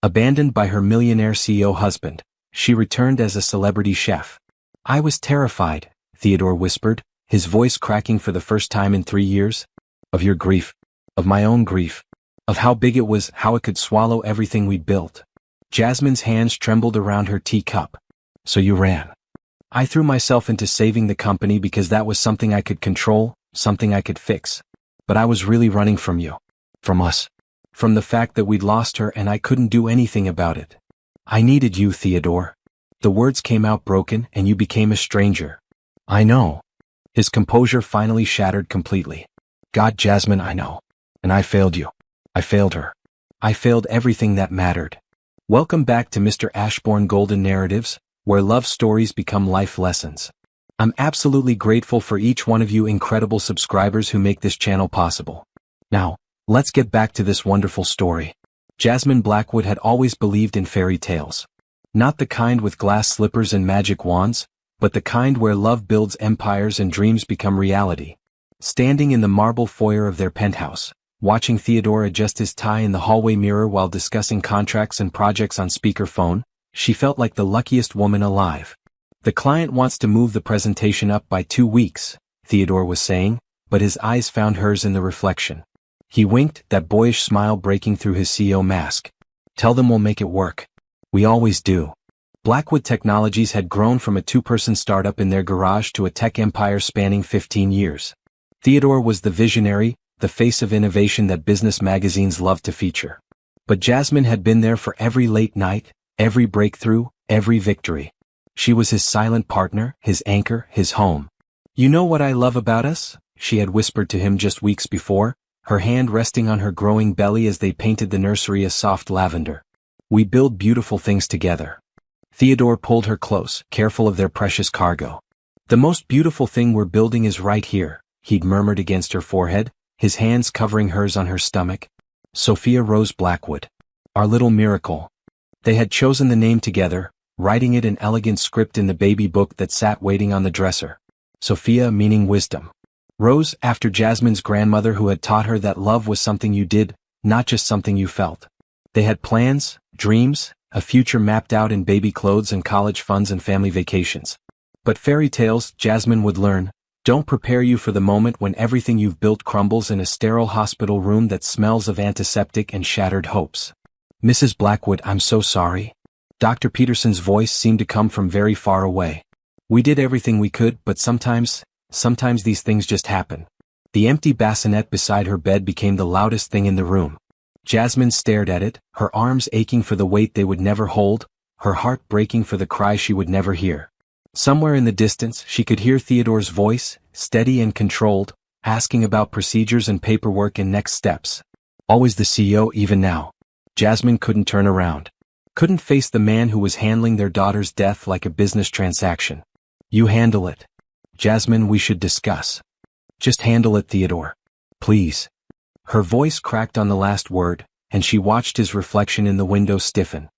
Abandoned by her millionaire CEO husband, she returned as a celebrity chef. "I was terrified," Theodore whispered, his voice cracking for the first time in 3 years. "Of your grief. Of my own grief. Of how big it was, how it could swallow everything we'd built." Jasmine's hands trembled around her teacup. "So you ran." "I threw myself into saving the company because that was something I could control, something I could fix. But I was really running from you. From us. From the fact that we'd lost her and I couldn't do anything about it. I needed you, Theodore." The words came out broken, "and you became a stranger." "I know." His composure finally shattered completely. "God, Jasmine, I know. And I failed you. I failed her. I failed everything that mattered." Welcome back to Mr. Ashbourne Golden Narratives, where love stories become life lessons. I'm absolutely grateful for each one of you incredible subscribers who make this channel possible. Now, let's get back to this wonderful story. Jasmine Blackwood had always believed in fairy tales. Not the kind with glass slippers and magic wands, but the kind where love builds empires and dreams become reality. Standing in the marble foyer of their penthouse, watching Theodore adjust his tie in the hallway mirror while discussing contracts and projects on speakerphone, she felt like the luckiest woman alive. "The client wants to move the presentation up by 2 weeks, Theodore was saying, but his eyes found hers in the reflection. He winked, that boyish smile breaking through his CEO mask. "Tell them we'll make it work. We always do." Blackwood Technologies had grown from a 2-person startup in their garage to a tech empire spanning 15 years. Theodore was the visionary, the face of innovation that business magazines loved to feature. But Jasmine had been there for every late night, every breakthrough, every victory. She was his silent partner, his anchor, his home. "You know what I love about us?" she had whispered to him just weeks before, her hand resting on her growing belly as they painted the nursery a soft lavender. "We build beautiful things together." Theodore pulled her close, careful of their precious cargo. "The most beautiful thing we're building is right here," he'd murmured against her forehead, his hands covering hers on her stomach. "Sophia Rose Blackwood. Our little miracle." They had chosen the name together, writing it in elegant script in the baby book that sat waiting on the dresser. Sophia meaning wisdom. Rose after Jasmine's grandmother who had taught her that love was something you did, not just something you felt. They had plans, dreams, a future mapped out in baby clothes and college funds and family vacations. But fairy tales, Jasmine would learn, don't prepare you for the moment when everything you've built crumbles in a sterile hospital room that smells of antiseptic and shattered hopes. "Mrs. Blackwood, I'm so sorry." Dr. Peterson's voice seemed to come from very far away. "We did everything we could, but sometimes these things just happen." The empty bassinet beside her bed became the loudest thing in the room. Jasmine stared at it, her arms aching for the weight they would never hold, her heart breaking for the cry she would never hear. Somewhere in the distance, she could hear Theodore's voice, steady and controlled, asking about procedures and paperwork and next steps. Always the CEO even now. Jasmine couldn't turn around. Couldn't face the man who was handling their daughter's death like a business transaction. "You handle it. Jasmine, we should discuss." "Just handle it, Theodore. Please." Her voice cracked on the last word, and she watched his reflection in the window stiffen.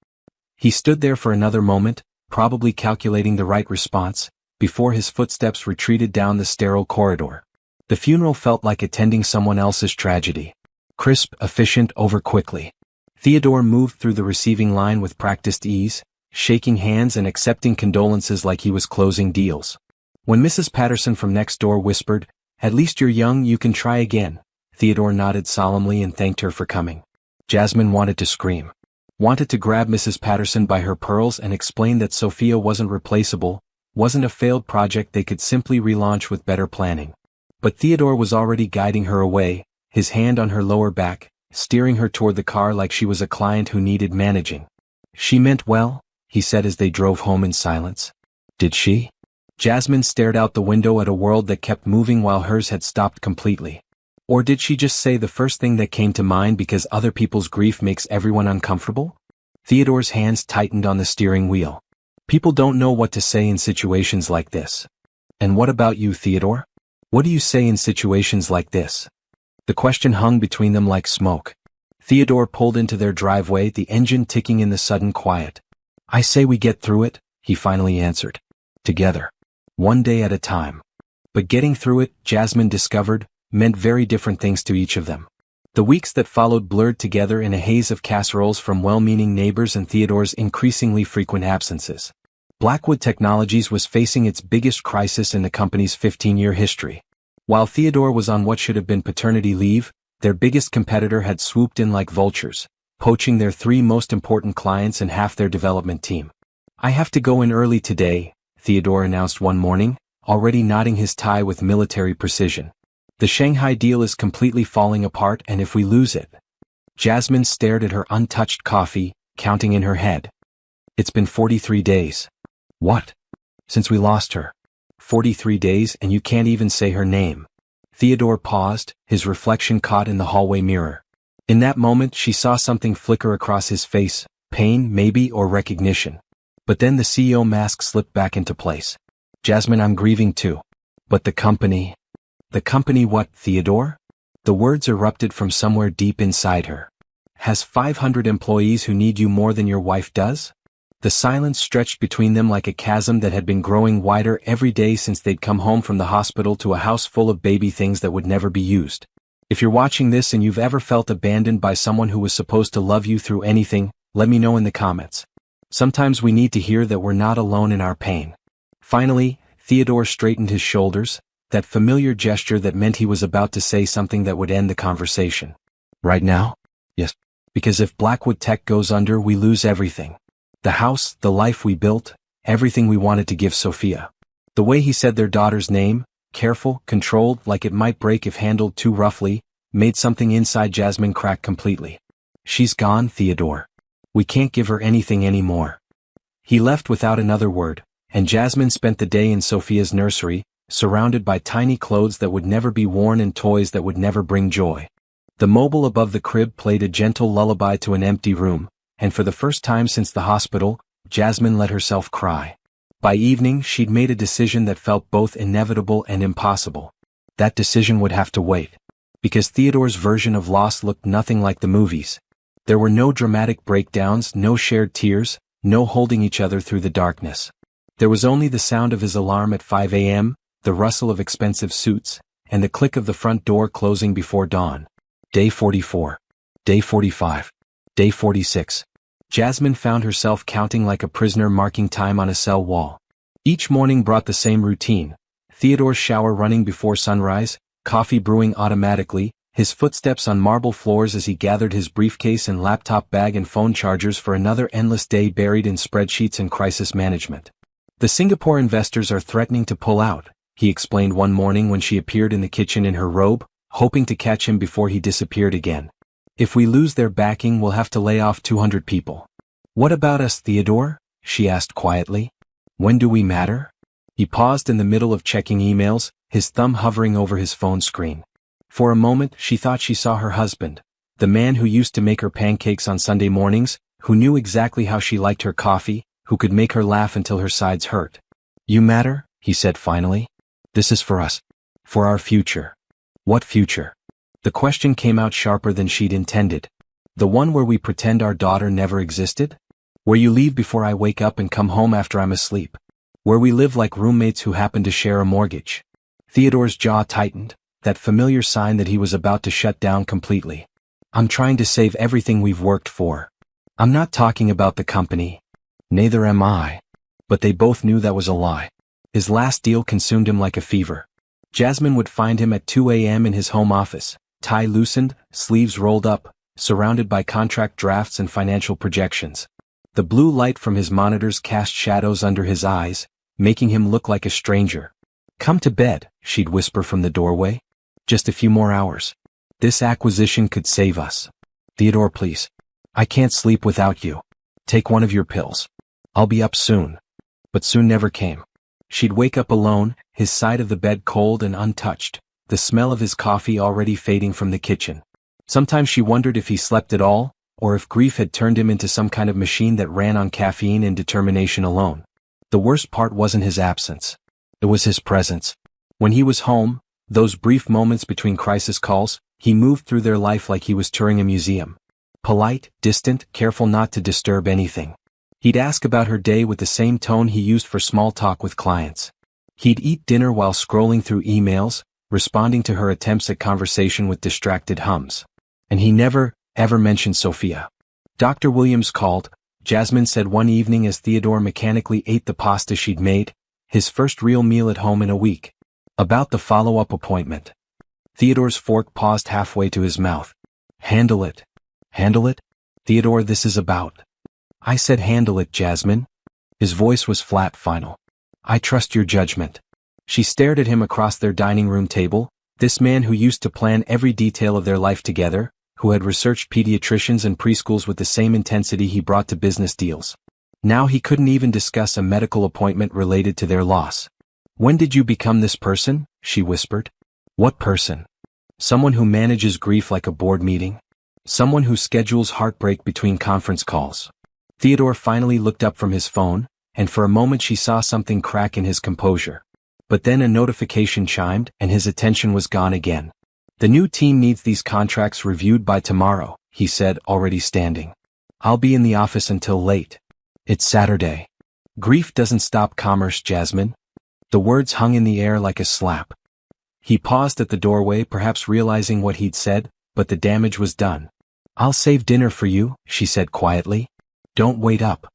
He stood there for another moment, probably calculating the right response, before his footsteps retreated down the sterile corridor. The funeral felt like attending someone else's tragedy. Crisp, efficient, over quickly. Theodore moved through the receiving line with practiced ease, shaking hands and accepting condolences like he was closing deals. When Mrs. Patterson from next door whispered, "At least you're young, you can try again," Theodore nodded solemnly and thanked her for coming. Jasmine wanted to scream. Wanted to grab Mrs. Patterson by her pearls and explain that Sophia wasn't replaceable, wasn't a failed project they could simply relaunch with better planning. But Theodore was already guiding her away, his hand on her lower back, steering her toward the car like she was a client who needed managing. "She meant well," he said as they drove home in silence. "Did she?" Jasmine stared out the window at a world that kept moving while hers had stopped completely. Or did she just say the first thing that came to mind because other people's grief makes everyone uncomfortable? Theodore's hands tightened on the steering wheel. "People don't know what to say in situations like this." "And what about you, Theodore? What do you say in situations like this?" The question hung between them like smoke. Theodore pulled into their driveway, the engine ticking in the sudden quiet. "I say we get through it," he finally answered. "Together. One day at a time." But getting through it, Jasmine discovered, meant very different things to each of them. The weeks that followed blurred together in a haze of casseroles from well-meaning neighbors and Theodore's increasingly frequent absences. Blackwood Technologies was facing its biggest crisis in the company's 15-year history. While Theodore was on what should have been paternity leave, their biggest competitor had swooped in like vultures, poaching their 3 most important clients and half their development team. "I have to go in early today," Theodore announced one morning, already knotting his tie with military precision. "The Shanghai deal is completely falling apart, and if we lose it..." Jasmine stared at her untouched coffee, counting in her head. "It's been 43 days. "What? Since we lost her? 43 days and you can't even say her name." Theodore paused, his reflection caught in the hallway mirror. In that moment she saw something flicker across his face, pain maybe or recognition. But then the CEO mask slipped back into place. "Jasmine, I'm grieving too. But the company..." "The company what, Theodore?" The words erupted from somewhere deep inside her. "Has 500 employees who need you more than your wife does?" The silence stretched between them like a chasm that had been growing wider every day since they'd come home from the hospital to a house full of baby things that would never be used. If you're watching this and you've ever felt abandoned by someone who was supposed to love you through anything, let me know in the comments. Sometimes we need to hear that we're not alone in our pain. Finally, Theodore straightened his shoulders, that familiar gesture that meant he was about to say something that would end the conversation. "Right now?" "Yes. Because if Blackwood Tech goes under, we lose everything. The house, the life we built, everything we wanted to give Sophia." The way he said their daughter's name, careful, controlled, like it might break if handled too roughly, made something inside Jasmine crack completely. "She's gone, Theodore. We can't give her anything anymore." He left without another word, and Jasmine spent the day in Sophia's nursery, surrounded by tiny clothes that would never be worn and toys that would never bring joy. The mobile above the crib played a gentle lullaby to an empty room, and for the first time since the hospital, Jasmine let herself cry. By evening she'd made a decision that felt both inevitable and impossible. That decision would have to wait. Because Theodore's version of loss looked nothing like the movies. There were no dramatic breakdowns, no shared tears, no holding each other through the darkness. There was only the sound of his alarm at 5 a.m., the rustle of expensive suits, and the click of the front door closing before dawn. Day 44. Day 45. Day 46. Jasmine found herself counting like a prisoner marking time on a cell wall. Each morning brought the same routine. Theodore's shower running before sunrise, coffee brewing automatically, his footsteps on marble floors as he gathered his briefcase and laptop bag and phone chargers for another endless day buried in spreadsheets and crisis management. "The Singapore investors are threatening to pull out," he explained one morning when she appeared in the kitchen in her robe, hoping to catch him before he disappeared again. "If we lose their backing, we'll have to lay off 200 people. "What about us, Theodore?" she asked quietly. "When do we matter?" He paused in the middle of checking emails, his thumb hovering over his phone screen. For a moment, she thought she saw her husband, the man who used to make her pancakes on Sunday mornings, who knew exactly how she liked her coffee, who could make her laugh until her sides hurt. "You matter," he said finally. "This is for us. For our future." "What future?" The question came out sharper than she'd intended. "The one where we pretend our daughter never existed? Where you leave before I wake up and come home after I'm asleep? Where we live like roommates who happen to share a mortgage?" Theodore's jaw tightened, that familiar sign that he was about to shut down completely. "I'm trying to save everything we've worked for. I'm not talking about the company." "Neither am I." But they both knew that was a lie. His last deal consumed him like a fever. Jasmine would find him at 2 a.m. in his home office, tie loosened, sleeves rolled up, surrounded by contract drafts and financial projections. The blue light from his monitors cast shadows under his eyes, making him look like a stranger. "Come to bed," she'd whisper from the doorway. "Just a few more hours. This acquisition could save us. Theodore, please. I can't sleep without you. Take one of your pills. I'll be up soon." But soon never came. She'd wake up alone, his side of the bed cold and untouched, the smell of his coffee already fading from the kitchen. Sometimes she wondered if he slept at all, or if grief had turned him into some kind of machine that ran on caffeine and determination alone. The worst part wasn't his absence. It was his presence. When he was home, those brief moments between crisis calls, he moved through their life like he was touring a museum. Polite, distant, careful not to disturb anything. He'd ask about her day with the same tone he used for small talk with clients. He'd eat dinner while scrolling through emails, responding to her attempts at conversation with distracted hums. And he never, ever mentioned Sophia. Dr. Williams called, Jasmine said one evening as Theodore mechanically ate the pasta she'd made, his first real meal at home in a week. About the follow-up appointment. Theodore's fork paused halfway to his mouth. Handle it. Handle it? Theodore, this is about. I said handle it, Jasmine. His voice was flat, final. I trust your judgment. She stared at him across their dining room table, this man who used to plan every detail of their life together, who had researched pediatricians and preschools with the same intensity he brought to business deals. Now he couldn't even discuss a medical appointment related to their loss. When did you become this person? She whispered. What person? Someone who manages grief like a board meeting? Someone who schedules heartbreak between conference calls? Theodore finally looked up from his phone, and for a moment she saw something crack in his composure. But then a notification chimed, and his attention was gone again. The new team needs these contracts reviewed by tomorrow, he said, already standing. I'll be in the office until late. It's Saturday. Grief doesn't stop commerce, Jasmine. The words hung in the air like a slap. He paused at the doorway, perhaps realizing what he'd said, but the damage was done. I'll save dinner for you, she said quietly. Don't wait up.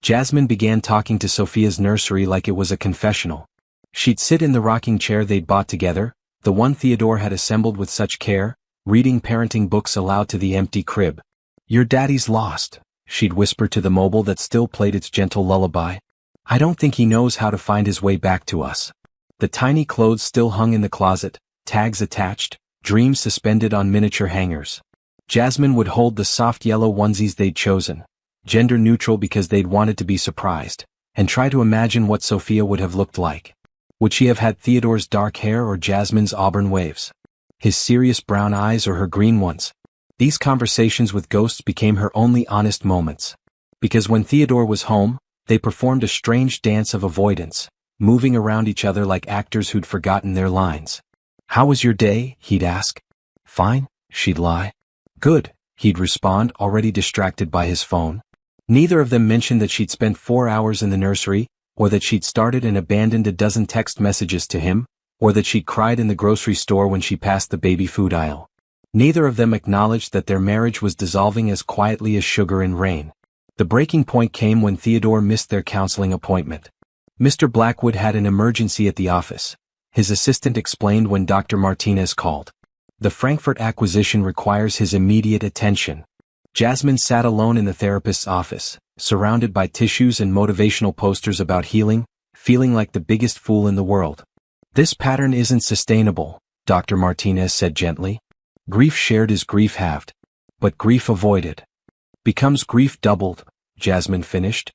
Jasmine began talking to Sophia's nursery like it was a confessional. She'd sit in the rocking chair they'd bought together, the one Theodore had assembled with such care, reading parenting books aloud to the empty crib. Your daddy's lost, she'd whisper to the mobile that still played its gentle lullaby. I don't think he knows how to find his way back to us. The tiny clothes still hung in the closet, tags attached, dreams suspended on miniature hangers. Jasmine would hold the soft yellow onesies they'd chosen, gender neutral because they'd wanted to be surprised, and try to imagine what Sophia would have looked like. Would she have had Theodore's dark hair or Jasmine's auburn waves? His serious brown eyes or her green ones? These conversations with ghosts became her only honest moments. Because when Theodore was home, they performed a strange dance of avoidance, moving around each other like actors who'd forgotten their lines. How was your day? He'd ask. Fine, she'd lie. Good, he'd respond, already distracted by his phone. Neither of them mentioned that she'd spent 4 hours in the nursery, or that she'd started and abandoned a dozen text messages to him, or that she'd cried in the grocery store when she passed the baby food aisle. Neither of them acknowledged that their marriage was dissolving as quietly as sugar in rain. The breaking point came when Theodore missed their counseling appointment. Mr. Blackwood had an emergency at the office. His assistant explained when Dr. Martinez called. The Frankfurt acquisition requires his immediate attention. Jasmine sat alone in the therapist's office, surrounded by tissues and motivational posters about healing, feeling like the biggest fool in the world. This pattern isn't sustainable, Dr. Martinez said gently. Grief shared is grief halved. But grief avoided becomes grief doubled, Jasmine finished.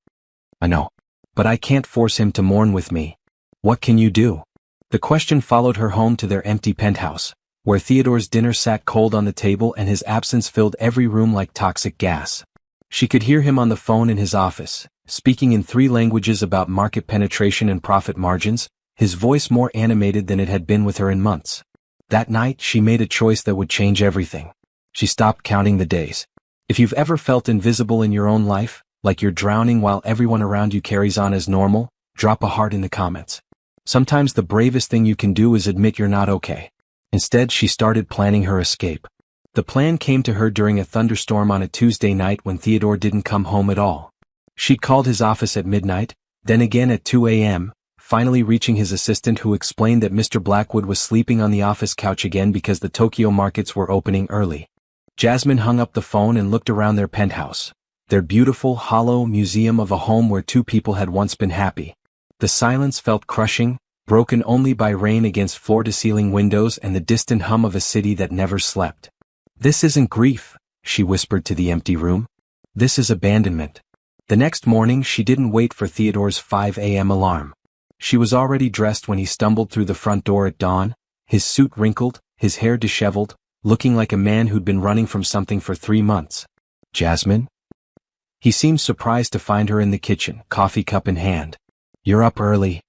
I know. But I can't force him to mourn with me. What can you do? The question followed her home to their empty penthouse, where Theodore's dinner sat cold on the table and his absence filled every room like toxic gas. She could hear him on the phone in his office, speaking in 3 languages about market penetration and profit margins, his voice more animated than it had been with her in months. That night she made a choice that would change everything. She stopped counting the days. If you've ever felt invisible in your own life, like you're drowning while everyone around you carries on as normal, drop a heart in the comments. Sometimes the bravest thing you can do is admit you're not okay. Instead, she started planning her escape. The plan came to her during a thunderstorm on a Tuesday night when Theodore didn't come home at all. She'd called his office at midnight, then again at 2 a.m., finally reaching his assistant who explained that Mr. Blackwood was sleeping on the office couch again because the Tokyo markets were opening early. Jasmine hung up the phone and looked around their penthouse, their beautiful, hollow museum of a home where 2 people had once been happy. The silence felt crushing, broken only by rain against floor-to-ceiling windows and the distant hum of a city that never slept. This isn't grief, she whispered to the empty room. This is abandonment. The next morning she didn't wait for Theodore's 5 a.m. alarm. She was already dressed when he stumbled through the front door at dawn, his suit wrinkled, his hair disheveled, looking like a man who'd been running from something for 3 months. Jasmine? He seemed surprised to find her in the kitchen, coffee cup in hand. You're up early.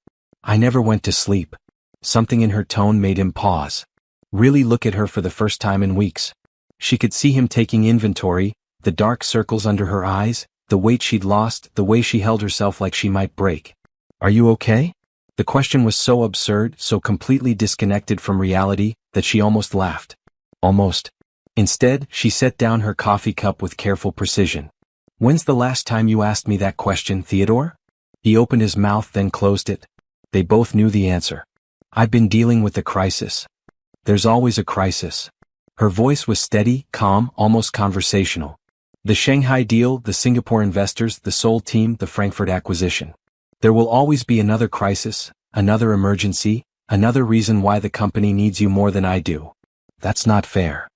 I never went to sleep. Something in her tone made him pause. Really look at her for the first time in weeks. She could see him taking inventory, the dark circles under her eyes, the weight she'd lost, the way she held herself like she might break. Are you okay? The question was so absurd, so completely disconnected from reality, that she almost laughed. Almost. Instead, she set down her coffee cup with careful precision. When's the last time you asked me that question, Theodore? He opened his mouth then closed it. They both knew the answer. I've been dealing with a crisis. There's always a crisis. Her voice was steady, calm, almost conversational. The Shanghai deal, the Singapore investors, the Seoul team, the Frankfurt acquisition. There will always be another crisis, another emergency, another reason why the company needs you more than I do. That's not fair.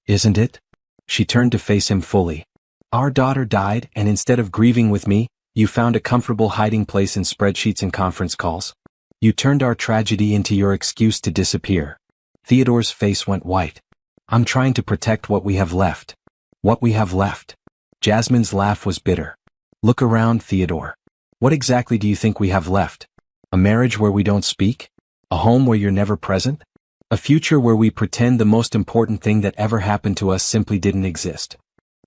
Isn't it? She turned to face him fully. Our daughter died, and instead of grieving with me, you found a comfortable hiding place in spreadsheets and conference calls. You turned our tragedy into your excuse to disappear. Theodore's face went white. I'm trying to protect what we have left. What we have left. Jasmine's laugh was bitter. Look around, Theodore. What exactly do you think we have left? A marriage where we don't speak? A home where you're never present? A future where we pretend the most important thing that ever happened to us simply didn't exist?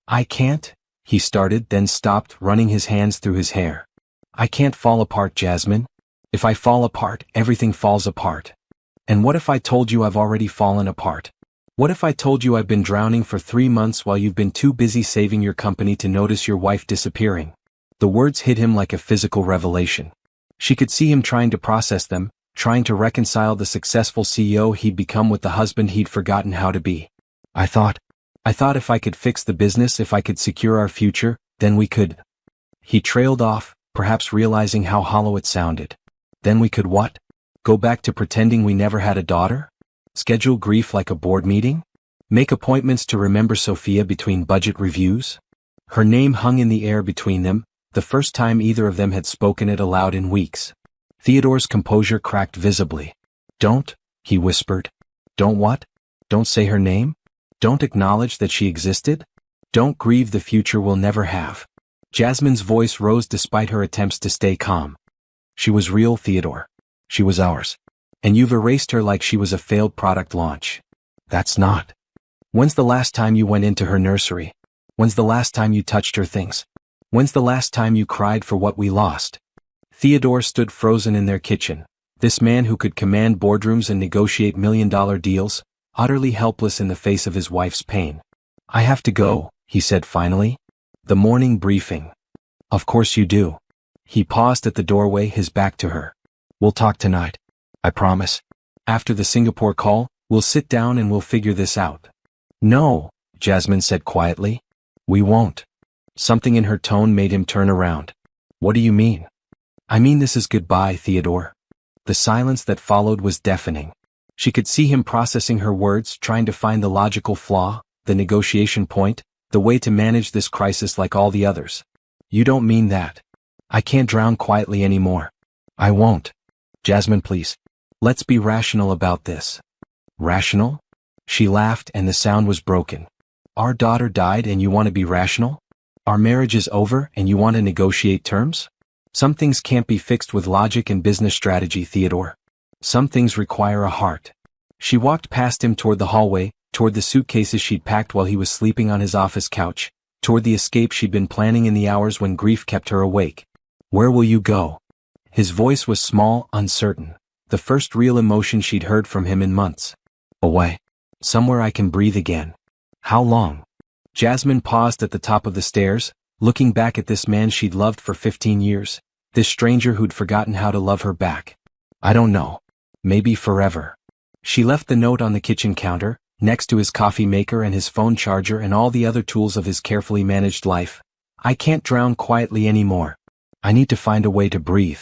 I can't, he started, then stopped, running his hands through his hair. I can't fall apart, Jasmine. If I fall apart, everything falls apart. And what if I told you I've already fallen apart? What if I told you I've been drowning for 3 months while you've been too busy saving your company to notice your wife disappearing? The words hit him like a physical revelation. She could see him trying to process them, trying to reconcile the successful CEO he'd become with the husband he'd forgotten how to be. I thought if I could fix the business, if I could secure our future, then we could. He trailed off, perhaps realizing how hollow it sounded. Then we could what? Go back to pretending we never had a daughter? Schedule grief like a board meeting? Make appointments to remember Sophia between budget reviews? Her name hung in the air between them, the first time either of them had spoken it aloud in weeks. Theodore's composure cracked visibly. Don't, he whispered. Don't what? Don't say her name? Don't acknowledge that she existed? Don't grieve the future we'll never have. Jasmine's voice rose despite her attempts to stay calm. She was real, Theodore. She was ours. And you've erased her like she was a failed product launch. That's not. When's the last time you went into her nursery? When's the last time you touched her things? When's the last time you cried for what we lost? Theodore stood frozen in their kitchen. This man who could command boardrooms and negotiate million-dollar deals, utterly helpless in the face of his wife's pain. I have to go, he said finally. The morning briefing. Of course you do. He paused at the doorway, his back to her. We'll talk tonight. I promise. After the Singapore call, we'll sit down and we'll figure this out. No, Jasmine said quietly. We won't. Something in her tone made him turn around. What do you mean? I mean this is goodbye, Theodore. The silence that followed was deafening. She could see him processing her words, trying to find the logical flaw, the negotiation point, the way to manage this crisis like all the others. You don't mean that. I can't drown quietly anymore. I won't. Jasmine, please. Let's be rational about this. Rational? She laughed and the sound was broken. Our daughter died and you want to be rational? Our marriage is over and you want to negotiate terms? Some things can't be fixed with logic and business strategy, Theodore. Some things require a heart. She walked past him toward the hallway, toward the suitcases she'd packed while he was sleeping on his office couch, toward the escape she'd been planning in the hours when grief kept her awake. Where will you go? His voice was small, uncertain. The first real emotion she'd heard from him in months. Away. Somewhere I can breathe again. How long? Jasmine paused at the top of the stairs, looking back at this man she'd loved for 15 years, this stranger who'd forgotten how to love her back. I don't know. Maybe forever. She left the note on the kitchen counter, next to his coffee maker and his phone charger and all the other tools of his carefully managed life. I can't drown quietly anymore. I need to find a way to breathe.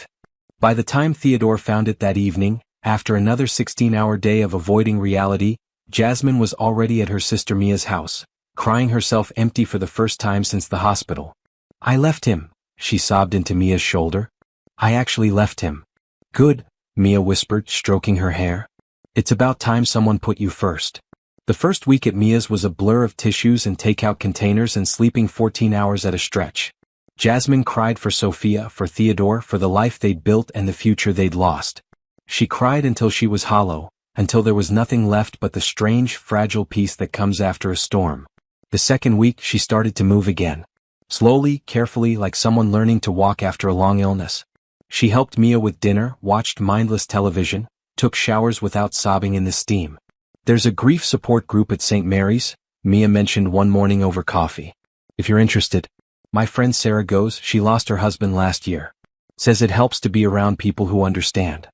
By the time Theodore found it that evening, after another 16-hour day of avoiding reality, Jasmine was already at her sister Mia's house, crying herself empty for the first time since the hospital. I left him, she sobbed into Mia's shoulder. I actually left him. Good, Mia whispered, stroking her hair. It's about time someone put you first. The first week at Mia's was a blur of tissues and takeout containers and sleeping 14 hours at a stretch. Jasmine cried for Sophia, for Theodore, for the life they'd built and the future they'd lost. She cried until she was hollow, until there was nothing left but the strange, fragile peace that comes after a storm. The second week she started to move again. Slowly, carefully, like someone learning to walk after a long illness. She helped Mia with dinner, watched mindless television, took showers without sobbing in the steam. There's a grief support group at St. Mary's, Mia mentioned one morning over coffee. If you're interested. My friend Sarah goes, she lost her husband last year. Says it helps to be around people who understand.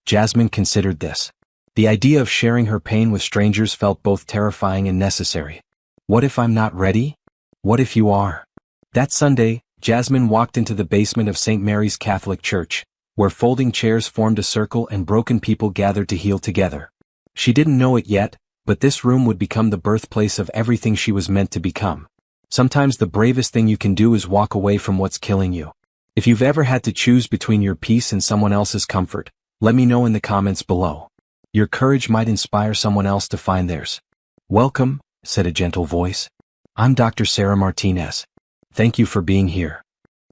Jasmine considered this. The idea of sharing her pain with strangers felt both terrifying and necessary. What if I'm not ready? What if you are? That Sunday, Jasmine walked into the basement of St. Mary's Catholic Church, where folding chairs formed a circle and broken people gathered to heal together. She didn't know it yet, but this room would become the birthplace of everything she was meant to become. Sometimes the bravest thing you can do is walk away from what's killing you. If you've ever had to choose between your peace and someone else's comfort, let me know in the comments below. Your courage might inspire someone else to find theirs. Welcome, said a gentle voice. I'm Dr. Sarah Martinez. Thank you for being here.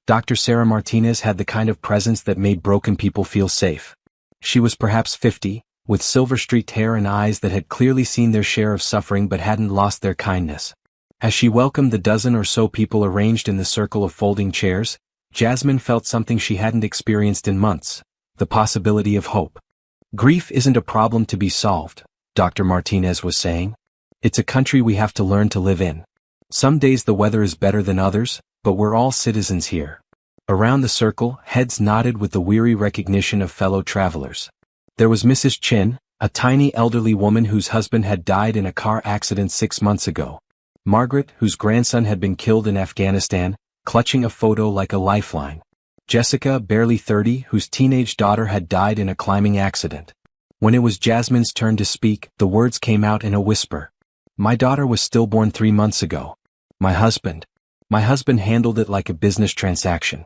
Dr. Sarah Martinez had the kind of presence that made broken people feel safe. She was perhaps 50, with silver-streaked hair and eyes that had clearly seen their share of suffering but hadn't lost their kindness. As she welcomed the dozen or so people arranged in the circle of folding chairs, Jasmine felt something she hadn't experienced in months, the possibility of hope. Grief isn't a problem to be solved, Dr. Martinez was saying. It's a country we have to learn to live in. Some days the weather is better than others, but we're all citizens here. Around the circle, heads nodded with the weary recognition of fellow travelers. There was Mrs. Chin, a tiny elderly woman whose husband had died in a car accident 6 months ago. Margaret, whose grandson had been killed in Afghanistan, clutching a photo like a lifeline. Jessica, barely 30, whose teenage daughter had died in a climbing accident. When it was Jasmine's turn to speak, the words came out in a whisper. My daughter was stillborn 3 months ago. My husband handled it like a business transaction.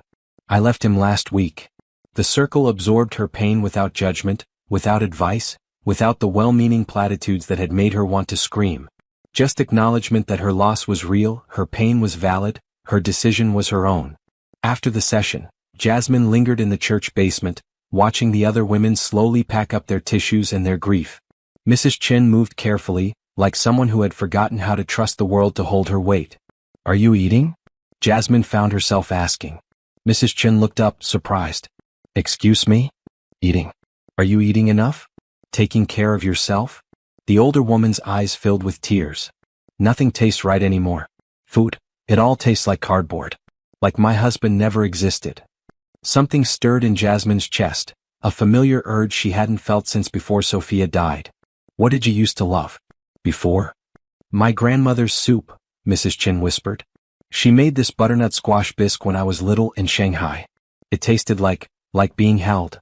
I left him last week. The circle absorbed her pain without judgment, without advice, without the well-meaning platitudes that had made her want to scream. Just acknowledgement that her loss was real, her pain was valid, her decision was her own. After the session, Jasmine lingered in the church basement, watching the other women slowly pack up their tissues and their grief. Mrs. Chin moved carefully, like someone who had forgotten how to trust the world to hold her weight. Are you eating? Jasmine found herself asking. Mrs. Chin looked up, surprised. Excuse me? Eating. Are you eating enough? Taking care of yourself? The older woman's eyes filled with tears. Nothing tastes right anymore. Food, it all tastes like cardboard. Like my husband never existed. Something stirred in Jasmine's chest, a familiar urge she hadn't felt since before Sophia died. What did you used to love? Before? My grandmother's soup, Mrs. Chin whispered. She made this butternut squash bisque when I was little in Shanghai. It tasted like being held.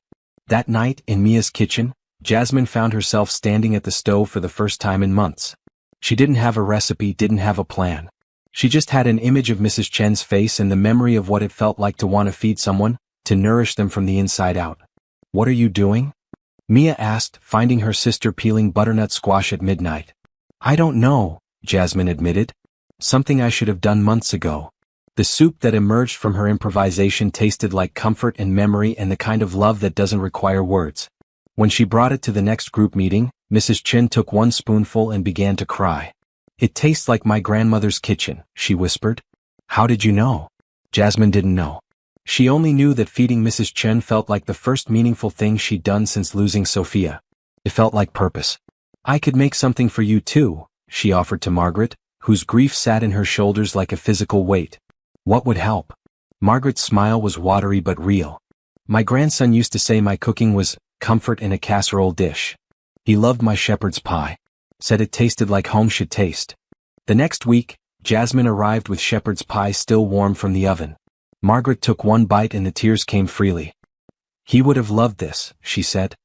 That night, in Mia's kitchen, Jasmine found herself standing at the stove for the first time in months. She didn't have a recipe, didn't have a plan. She just had an image of Mrs. Chen's face and the memory of what it felt like to want to feed someone, to nourish them from the inside out. What are you doing? Mia asked, finding her sister peeling butternut squash at midnight. I don't know, Jasmine admitted. Something I should have done months ago. The soup that emerged from her improvisation tasted like comfort and memory and the kind of love that doesn't require words. When she brought it to the next group meeting, Mrs. Chin took one spoonful and began to cry. It tastes like my grandmother's kitchen, she whispered. How did you know? Jasmine didn't know. She only knew that feeding Mrs. Chen felt like the first meaningful thing she'd done since losing Sophia. It felt like purpose. I could make something for you too, she offered to Margaret, whose grief sat in her shoulders like a physical weight. What would help? Margaret's smile was watery but real. My grandson used to say my cooking was comfort in a casserole dish. He loved my shepherd's pie. Said it tasted like home should taste. The next week, Jasmine arrived with shepherd's pie still warm from the oven. Margaret took one bite and the tears came freely. He would have loved this, she said.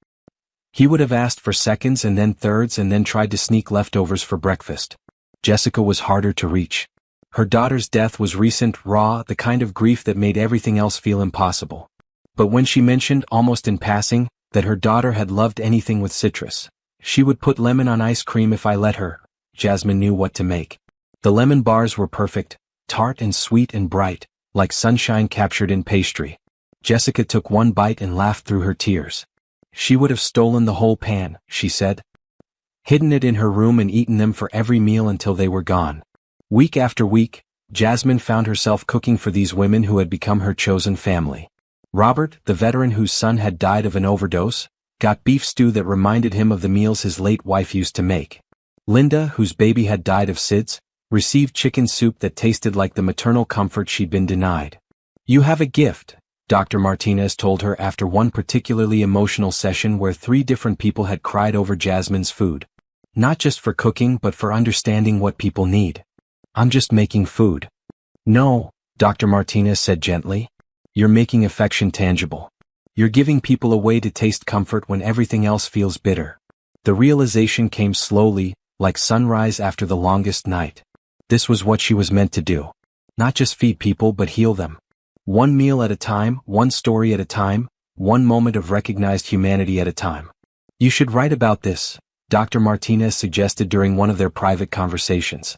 He would have asked for seconds and then thirds and then tried to sneak leftovers for breakfast. Jessica was harder to reach. Her daughter's death was recent, raw, the kind of grief that made everything else feel impossible. But when she mentioned, almost in passing, that her daughter had loved anything with citrus, she would put lemon on ice cream if I let her, Jasmine knew what to make. The lemon bars were perfect, tart and sweet and bright, like sunshine captured in pastry. Jessica took one bite and laughed through her tears. She would have stolen the whole pan, she said. Hidden it in her room and eaten them for every meal until they were gone. Week after week, Jasmine found herself cooking for these women who had become her chosen family. Robert, the veteran whose son had died of an overdose, got beef stew that reminded him of the meals his late wife used to make. Linda, whose baby had died of SIDS, Received chicken soup that tasted like the maternal comfort she'd been denied. You have a gift, Dr. Martinez told her after one particularly emotional session where 3 different people had cried over Jasmine's food. Not just for cooking but for understanding what people need. I'm just making food. No, Dr. Martinez said gently. You're making affection tangible. You're giving people a way to taste comfort when everything else feels bitter. The realization came slowly, like sunrise after the longest night. This was what she was meant to do. Not just feed people but heal them. One meal at a time, one story at a time, one moment of recognized humanity at a time. You should write about this, Dr. Martinez suggested during one of their private conversations.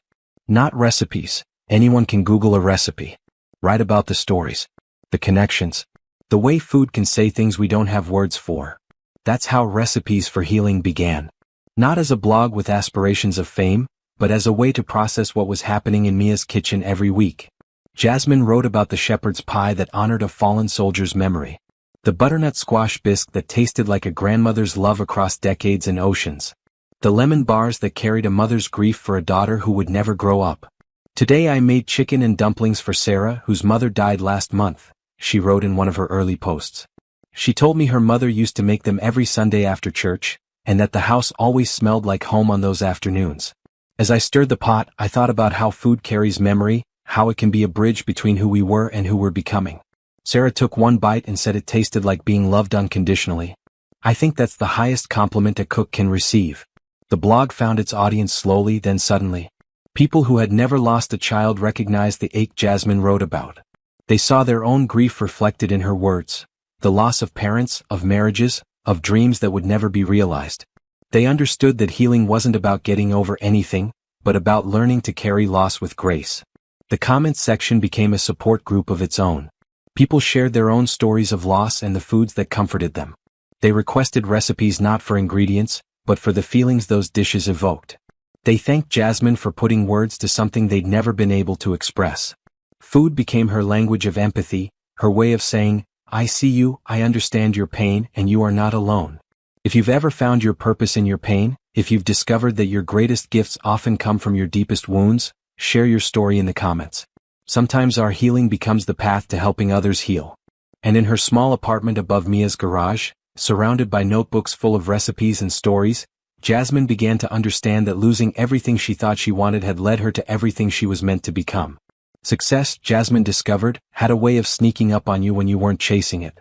Not recipes. Anyone can Google a recipe. Write about the stories. The connections. The way food can say things we don't have words for. That's how Recipes for Healing began. Not as a blog with aspirations of fame, but as a way to process what was happening in Mia's kitchen every week. Jasmine wrote about the shepherd's pie that honored a fallen soldier's memory. The butternut squash bisque that tasted like a grandmother's love across decades and oceans. The lemon bars that carried a mother's grief for a daughter who would never grow up. Today I made chicken and dumplings for Sarah, whose mother died last month, she wrote in one of her early posts. She told me her mother used to make them every Sunday after church, and that the house always smelled like home on those afternoons. As I stirred the pot, I thought about how food carries memory, how it can be a bridge between who we were and who we're becoming. Sarah took one bite and said it tasted like being loved unconditionally. I think that's the highest compliment a cook can receive. The blog found its audience slowly, then suddenly. People who had never lost a child recognized the ache Jasmine wrote about. They saw their own grief reflected in her words. The loss of parents, of marriages, of dreams that would never be realized. They understood that healing wasn't about getting over anything, but about learning to carry loss with grace. The comments section became a support group of its own. People shared their own stories of loss and the foods that comforted them. They requested recipes not for ingredients, but for the feelings those dishes evoked. They thanked Jasmine for putting words to something they'd never been able to express. Food became her language of empathy, her way of saying, I see you, I understand your pain, and you are not alone. If you've ever found your purpose in your pain, if you've discovered that your greatest gifts often come from your deepest wounds, share your story in the comments. Sometimes our healing becomes the path to helping others heal. And in her small apartment above Mia's garage, surrounded by notebooks full of recipes and stories, Jasmine began to understand that losing everything she thought she wanted had led her to everything she was meant to become. Success, Jasmine discovered, had a way of sneaking up on you when you weren't chasing it.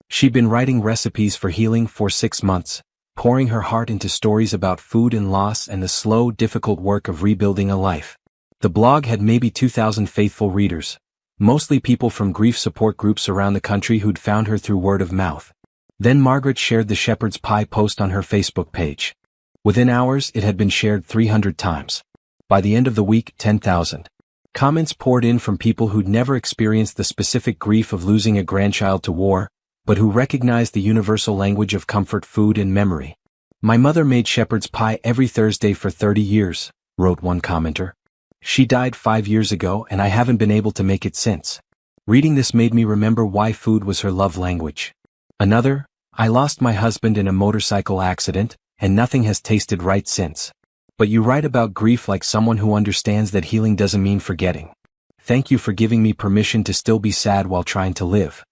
She'd been writing Recipes for Healing for 6 months, pouring her heart into stories about food and loss and the slow, difficult work of rebuilding a life. The blog had maybe 2,000 faithful readers, mostly people from grief support groups around the country who'd found her through word of mouth. Then Margaret shared the shepherd's pie post on her Facebook page. Within hours, it had been shared 300 times. By the end of the week, 10,000. Comments poured in from people who'd never experienced the specific grief of losing a grandchild to war, but who recognized the universal language of comfort, food, and memory. My mother made shepherd's pie every Thursday for 30 years, wrote one commenter. She died 5 years ago and I haven't been able to make it since. Reading this made me remember why food was her love language. Another, I lost my husband in a motorcycle accident, and nothing has tasted right since. But you write about grief like someone who understands that healing doesn't mean forgetting. Thank you for giving me permission to still be sad while trying to live.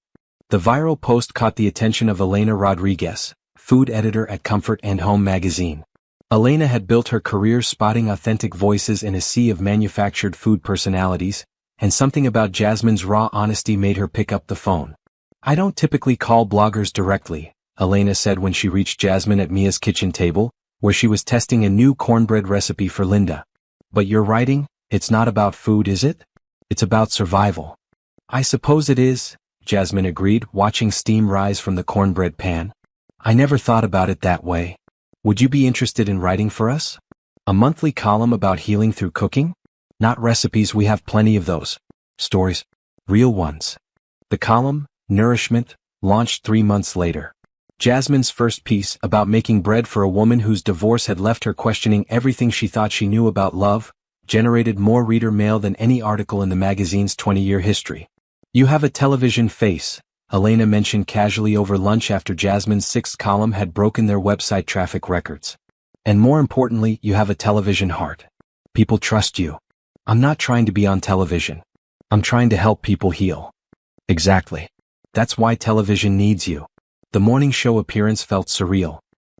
The viral post caught the attention of Elena Rodriguez, food editor at Comfort and Home magazine. Elena had built her career spotting authentic voices in a sea of manufactured food personalities, and something about Jasmine's raw honesty made her pick up the phone. I don't typically call bloggers directly, Elena said when she reached Jasmine at Mia's kitchen table, where she was testing a new cornbread recipe for Linda. But your writing, it's not about food, is it? It's about survival. I suppose it is, Jasmine agreed, watching steam rise from the cornbread pan. I never thought about it that way. Would you be interested in writing for us? A monthly column about healing through cooking? Not recipes, we have plenty of those. Stories. Real ones. The column, Nourishment, launched 3 months later. Jasmine's first piece, about making bread for a woman whose divorce had left her questioning everything she thought she knew about love, generated more reader mail than any article in the magazine's 20-year history. You have a television face, Elena mentioned casually over lunch after Jasmine's 6th column had broken their website traffic records. And more importantly, you have a television heart. People trust you. I'm not trying to be on television. I'm trying to help people heal. Exactly. That's why television needs you. The morning show appearance felt surreal.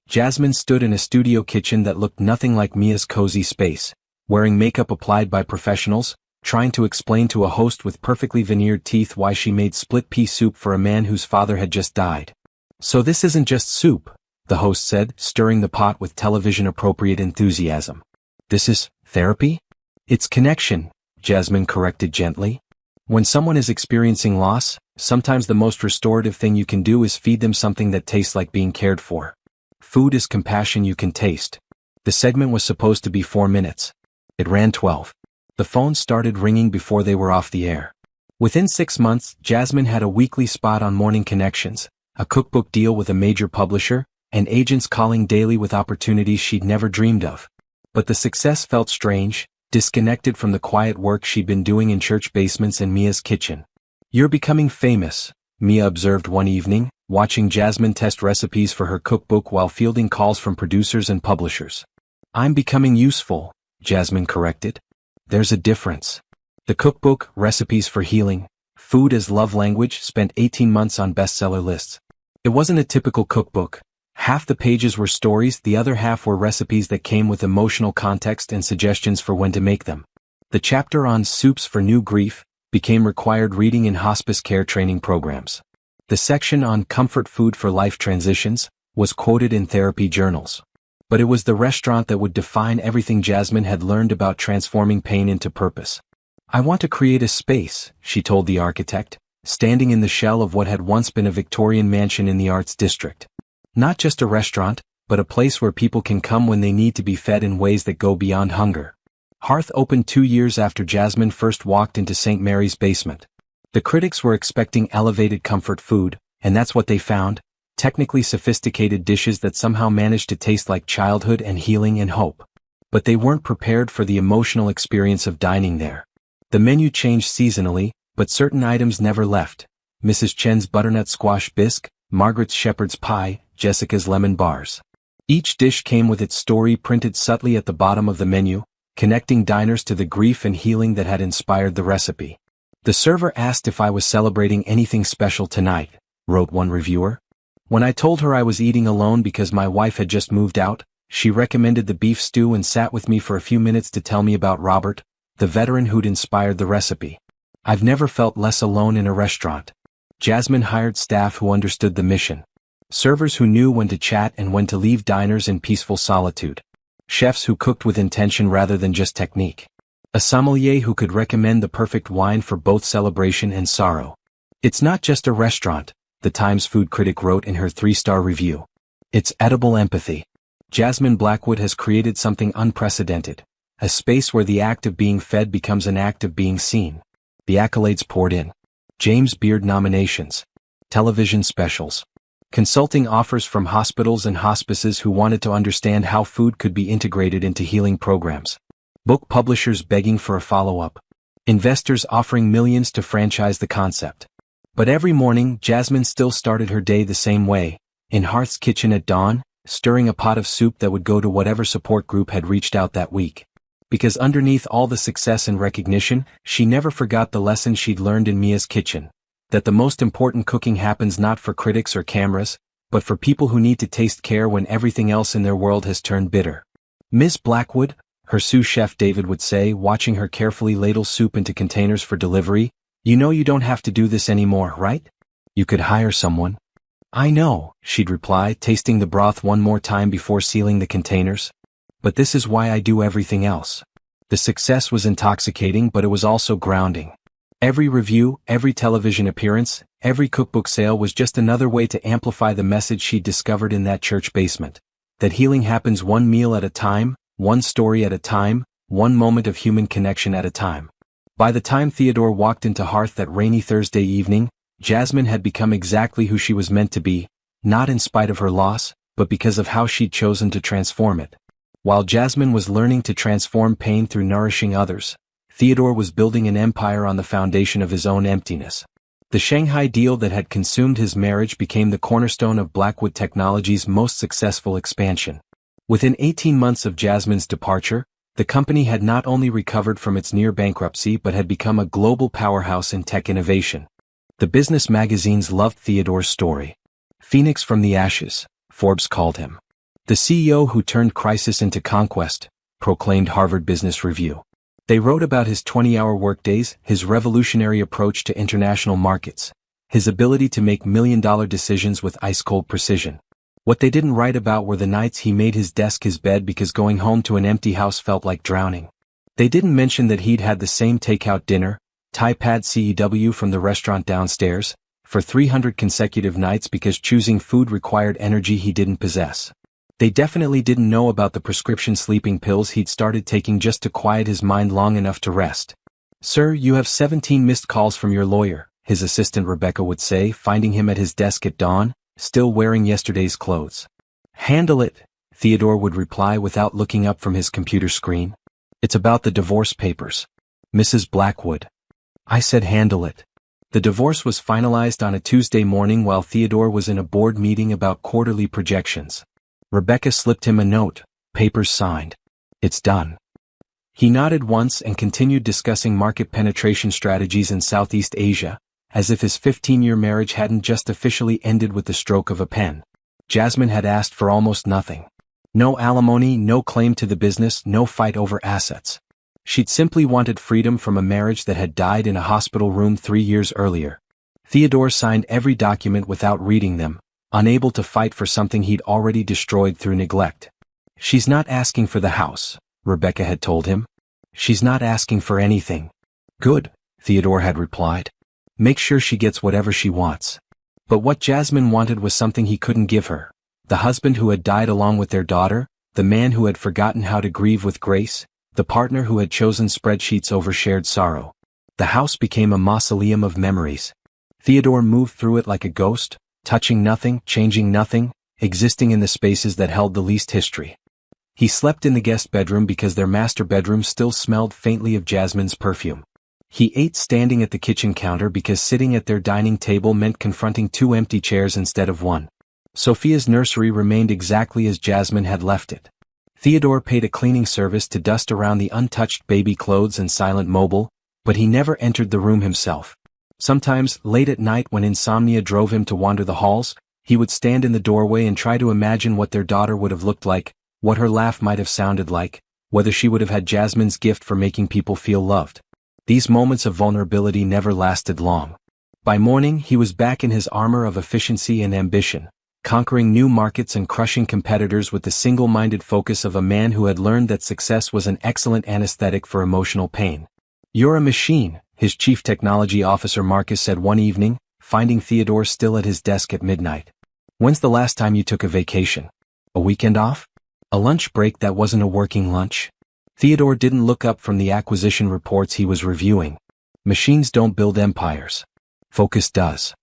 Jasmine stood in a studio kitchen that looked nothing like Mia's cozy space, wearing makeup applied by professionals, trying to explain to a host with perfectly veneered teeth why she made split pea soup for a man whose father had just died. So this isn't just soup, the host said, stirring the pot with television-appropriate enthusiasm. This is therapy? It's connection, Jasmine corrected gently. When someone is experiencing loss, sometimes the most restorative thing you can do is feed them something that tastes like being cared for. Food is compassion you can taste. The segment was supposed to be 4 minutes. It ran 12. The phones started ringing before they were off the air. Within 6 months, Jasmine had a weekly spot on Morning Connections, a cookbook deal with a major publisher, and agents calling daily with opportunities she'd never dreamed of. But the success felt strange, disconnected from the quiet work she'd been doing in church basements and Mia's kitchen. You're becoming famous, Mia observed one evening, watching Jasmine test recipes for her cookbook while fielding calls from producers and publishers. I'm becoming useful, Jasmine corrected. There's a difference. The cookbook, Recipes for Healing, Food as Love Language, spent 18 months on bestseller lists. It wasn't a typical cookbook. Half the pages were stories, the other half were recipes that came with emotional context and suggestions for when to make them. The chapter on Soups for New Grief became required reading in hospice care training programs. The section on Comfort Food for Life Transitions was quoted in therapy journals. But it was the restaurant that would define everything Jasmine had learned about transforming pain into purpose. I want to create a space, she told the architect, standing in the shell of what had once been a Victorian mansion in the Arts District. Not just a restaurant, but a place where people can come when they need to be fed in ways that go beyond hunger. Hearth opened 2 years after Jasmine first walked into St. Mary's basement. The critics were expecting elevated comfort food, and that's what they found, technically sophisticated dishes that somehow managed to taste like childhood and healing and hope. But they weren't prepared for the emotional experience of dining there. The menu changed seasonally, but certain items never left. Mrs. Chen's butternut squash bisque, Margaret's shepherd's pie, Jessica's lemon bars. Each dish came with its story printed subtly at the bottom of the menu, connecting diners to the grief and healing that had inspired the recipe. The server asked if I was celebrating anything special tonight, wrote one reviewer. When I told her I was eating alone because my wife had just moved out, she recommended the beef stew and sat with me for a few minutes to tell me about Robert, the veteran who'd inspired the recipe. I've never felt less alone in a restaurant. Jasmine hired staff who understood the mission. Servers who knew when to chat and when to leave diners in peaceful solitude. Chefs who cooked with intention rather than just technique. A sommelier who could recommend the perfect wine for both celebration and sorrow. It's not just a restaurant, the Times food critic wrote in her 3-star review. It's edible empathy. Jasmine Blackwood has created something unprecedented. A space where the act of being fed becomes an act of being seen. The accolades poured in. James Beard nominations. Television specials. Consulting offers from hospitals and hospices who wanted to understand how food could be integrated into healing programs. Book publishers begging for a follow-up. Investors offering millions to franchise the concept. But every morning, Jasmine still started her day the same way, in Hearth's kitchen at dawn, stirring a pot of soup that would go to whatever support group had reached out that week. Because underneath all the success and recognition, she never forgot the lesson she'd learned in Mia's kitchen. That the most important cooking happens not for critics or cameras, but for people who need to taste care when everything else in their world has turned bitter. Miss Blackwood, her sous chef David would say, watching her carefully ladle soup into containers for delivery, you know you don't have to do this anymore, right? You could hire someone. I know, she'd reply, tasting the broth one more time before sealing the containers. But this is why I do everything else. The success was intoxicating, but it was also grounding. Every review, every television appearance, every cookbook sale was just another way to amplify the message she'd discovered in that church basement. That healing happens one meal at a time, one story at a time, one moment of human connection at a time. By the time Theodore walked into Hearth that rainy Thursday evening, Jasmine had become exactly who she was meant to be, not in spite of her loss, but because of how she'd chosen to transform it. While Jasmine was learning to transform pain through nourishing others, Theodore was building an empire on the foundation of his own emptiness. The Shanghai deal that had consumed his marriage became the cornerstone of Blackwood Technology's most successful expansion. Within 18 months of Jasmine's departure, The company had not only recovered from its near bankruptcy but had become a global powerhouse in tech innovation. The business magazines loved Theodore's story. Phoenix from the ashes, Forbes called him. The CEO who turned crisis into conquest, proclaimed Harvard Business Review. They wrote about his 20-hour workdays, his revolutionary approach to international markets, his ability to make million-dollar decisions with ice-cold precision. What they didn't write about were the nights he made his desk his bed because going home to an empty house felt like drowning. They didn't mention that he'd had the same takeout dinner, Thai pad CEW from the restaurant downstairs, for 300 consecutive nights because choosing food required energy he didn't possess. They definitely didn't know about the prescription sleeping pills he'd started taking just to quiet his mind long enough to rest. "Sir, you have 17 missed calls from your lawyer," his assistant Rebecca would say, finding him at his desk at dawn, still wearing yesterday's clothes. "Handle it," Theodore would reply without looking up from his computer screen. "It's about the divorce papers." "Mrs. Blackwood." I said handle it. The divorce was finalized on a Tuesday morning while Theodore was in a board meeting about quarterly projections. Rebecca slipped him a note, "Papers signed. It's done." He nodded once and continued discussing market penetration strategies in Southeast Asia, as if his 15-year marriage hadn't just officially ended with the stroke of a pen. Jasmine had asked for almost nothing. No alimony, no claim to the business, no fight over assets. She'd simply wanted freedom from a marriage that had died in a hospital room 3 years earlier. Theodore signed every document without reading them, unable to fight for something he'd already destroyed through neglect. "She's not asking for the house," Rebecca had told him. "She's not asking for anything." "Good," Theodore had replied. "Make sure she gets whatever she wants." But what Jasmine wanted was something he couldn't give her. The husband who had died along with their daughter, the man who had forgotten how to grieve with grace, the partner who had chosen spreadsheets over shared sorrow. The house became a mausoleum of memories. Theodore moved through it like a ghost, touching nothing, changing nothing, existing in the spaces that held the least history. He slept in the guest bedroom because their master bedroom still smelled faintly of Jasmine's perfume. He ate standing at the kitchen counter because sitting at their dining table meant confronting 2 empty chairs instead of 1. Sophia's nursery remained exactly as Jasmine had left it. Theodore paid a cleaning service to dust around the untouched baby clothes and silent mobile, but he never entered the room himself. Sometimes, late at night when insomnia drove him to wander the halls, he would stand in the doorway and try to imagine what their daughter would have looked like, what her laugh might have sounded like, whether she would have had Jasmine's gift for making people feel loved. These moments of vulnerability never lasted long. By morning, he was back in his armor of efficiency and ambition, conquering new markets and crushing competitors with the single-minded focus of a man who had learned that success was an excellent anesthetic for emotional pain. "You're a machine," his chief technology officer Marcus said one evening, finding Theodore still at his desk at midnight. "When's the last time you took a vacation? A weekend off? A lunch break that wasn't a working lunch?" Theodore didn't look up from the acquisition reports he was reviewing. Machines don't build empires. Focus does.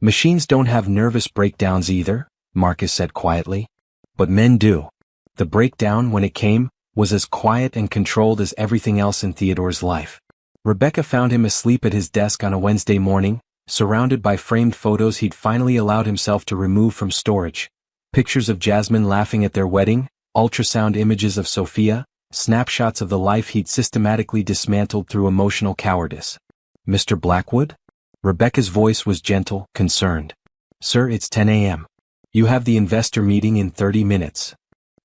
"Machines don't have nervous breakdowns either," Marcus said quietly. "But men do." The breakdown, when it came, was as quiet and controlled as everything else in Theodore's life. Rebecca found him asleep at his desk on a Wednesday morning, surrounded by framed photos he'd finally allowed himself to remove from storage. Pictures of Jasmine laughing at their wedding, ultrasound images of Sophia, snapshots of the life he'd systematically dismantled through emotional cowardice. "Mr. Blackwood?" Rebecca's voice was gentle, concerned. "Sir, it's 10 a.m. You have the investor meeting in 30 minutes.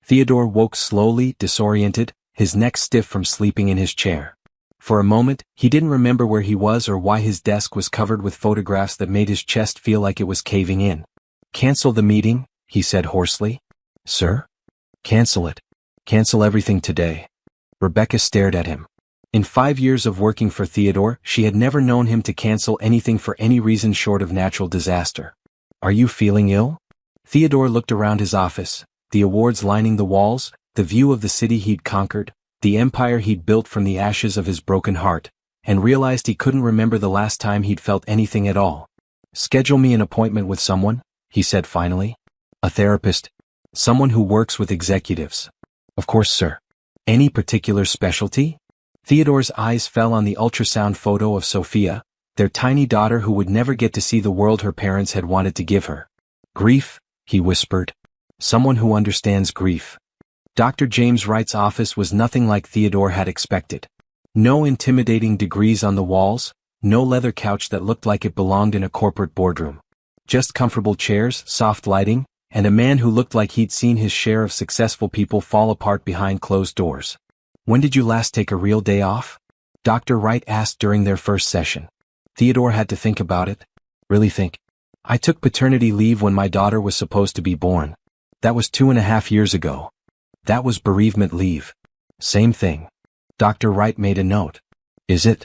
Theodore woke slowly, disoriented, his neck stiff from sleeping in his chair. For a moment, he didn't remember where he was or why his desk was covered with photographs that made his chest feel like it was caving in. "Cancel the meeting," he said hoarsely. "Sir?" "Cancel it. Cancel everything today." Rebecca stared at him. In 5 years of working for Theodore, she had never known him to cancel anything for any reason short of natural disaster. "Are you feeling ill?" Theodore looked around his office, the awards lining the walls, the view of the city he'd conquered, the empire he'd built from the ashes of his broken heart, and realized he couldn't remember the last time he'd felt anything at all. "Schedule me an appointment with someone," he said finally. "A therapist. Someone who works with executives." "Of course, sir." "Any particular specialty?" Theodore's eyes fell on the ultrasound photo of Sophia, their tiny daughter who would never get to see the world her parents had wanted to give her. "Grief," he whispered. "Someone who understands grief." Dr. James Wright's office was nothing like Theodore had expected. No intimidating degrees on the walls, no leather couch that looked like it belonged in a corporate boardroom. Just comfortable chairs, soft lighting, and a man who looked like he'd seen his share of successful people fall apart behind closed doors. "When did you last take a real day off?" Dr. Wright asked during their first session. Theodore had to think about it. "Really think? I took paternity leave when my daughter was supposed to be born. That was 2.5 years ago. That was bereavement leave." "Same thing." Dr. Wright made a note. "Is it?"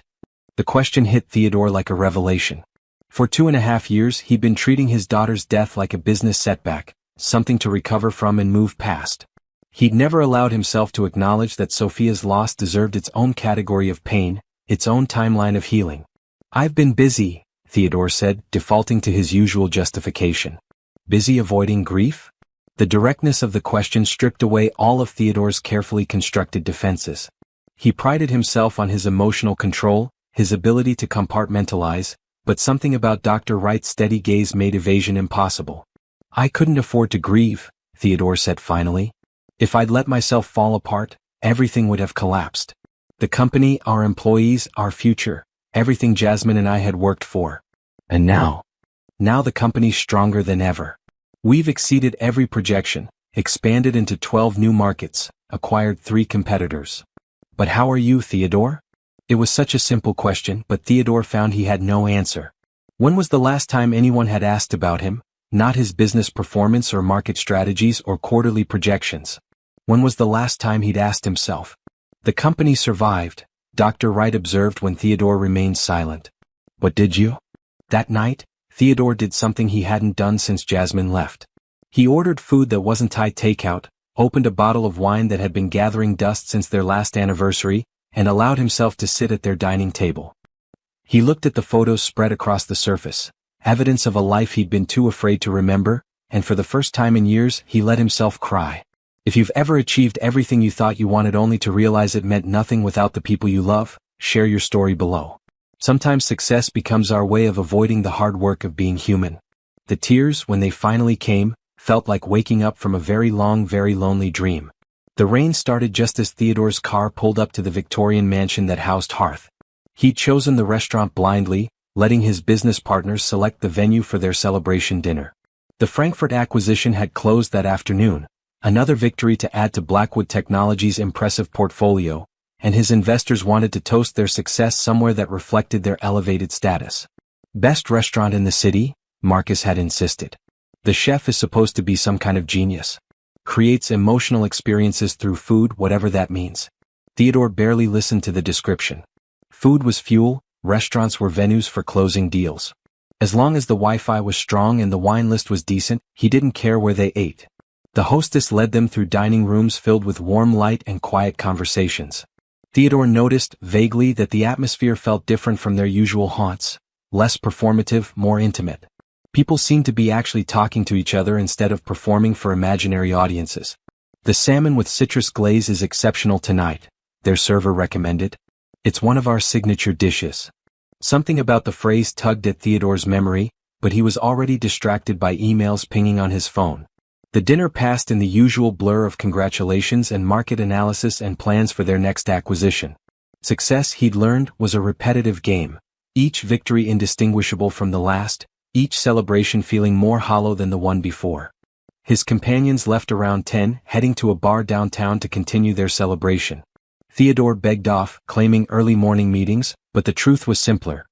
The question hit Theodore like a revelation. For 2.5 years he'd been treating his daughter's death like a business setback, something to recover from and move past. He'd never allowed himself to acknowledge that Sophia's loss deserved its own category of pain, its own timeline of healing. "I've been busy," Theodore said, defaulting to his usual justification. Busy avoiding grief? The directness of the question stripped away all of Theodore's carefully constructed defenses. He prided himself on his emotional control, his ability to compartmentalize, but something about Dr. Wright's steady gaze made evasion impossible. "I couldn't afford to grieve," Theodore said finally. "If I'd let myself fall apart, everything would have collapsed. The company, our employees, our future, everything Jasmine and I had worked for. And now the company's stronger than ever. We've exceeded every projection, expanded into 12 new markets, acquired 3 competitors. But how are you, Theodore?" It was such a simple question, but Theodore found he had no answer. When was the last time anyone had asked about him? Not his business performance or market strategies or quarterly projections. When was the last time he'd asked himself? "The company survived," Dr. Wright observed when Theodore remained silent. "But did you?" That night, Theodore did something he hadn't done since Jasmine left. He ordered food that wasn't Thai takeout, opened a bottle of wine that had been gathering dust since their last anniversary, and allowed himself to sit at their dining table. He looked at the photos spread across the surface, evidence of a life he'd been too afraid to remember, and for the first time in years he let himself cry. If you've ever achieved everything you thought you wanted only to realize it meant nothing without the people you love, share your story below. Sometimes success becomes our way of avoiding the hard work of being human. The tears, when they finally came, felt like waking up from a very long, very lonely dream. The rain started just as Theodore's car pulled up to the Victorian mansion that housed Hearth. He'd chosen the restaurant blindly, letting his business partners select the venue for their celebration dinner. The Frankfurt acquisition had closed that afternoon, another victory to add to Blackwood Technology's impressive portfolio, and his investors wanted to toast their success somewhere that reflected their elevated status. "Best restaurant in the city," Marcus had insisted. "The chef is supposed to be some kind of genius. Creates emotional experiences through food, whatever that means." Theodore barely listened to the description. Food was fuel, restaurants were venues for closing deals. As long as the Wi-Fi was strong and the wine list was decent, he didn't care where they ate. The hostess led them through dining rooms filled with warm light and quiet conversations. Theodore noticed, vaguely, that the atmosphere felt different from their usual haunts, less performative, more intimate. People seemed to be actually talking to each other instead of performing for imaginary audiences. "The salmon with citrus glaze is exceptional tonight," their server recommended. "It's one of our signature dishes." Something about the phrase tugged at Theodore's memory, but he was already distracted by emails pinging on his phone. The dinner passed in the usual blur of congratulations and market analysis and plans for their next acquisition. Success, he'd learned, was a repetitive game, each victory indistinguishable from the last, each celebration feeling more hollow than the one before. His companions left around 10, heading to a bar downtown to continue their celebration. Theodore begged off, claiming early morning meetings, but the truth was simpler.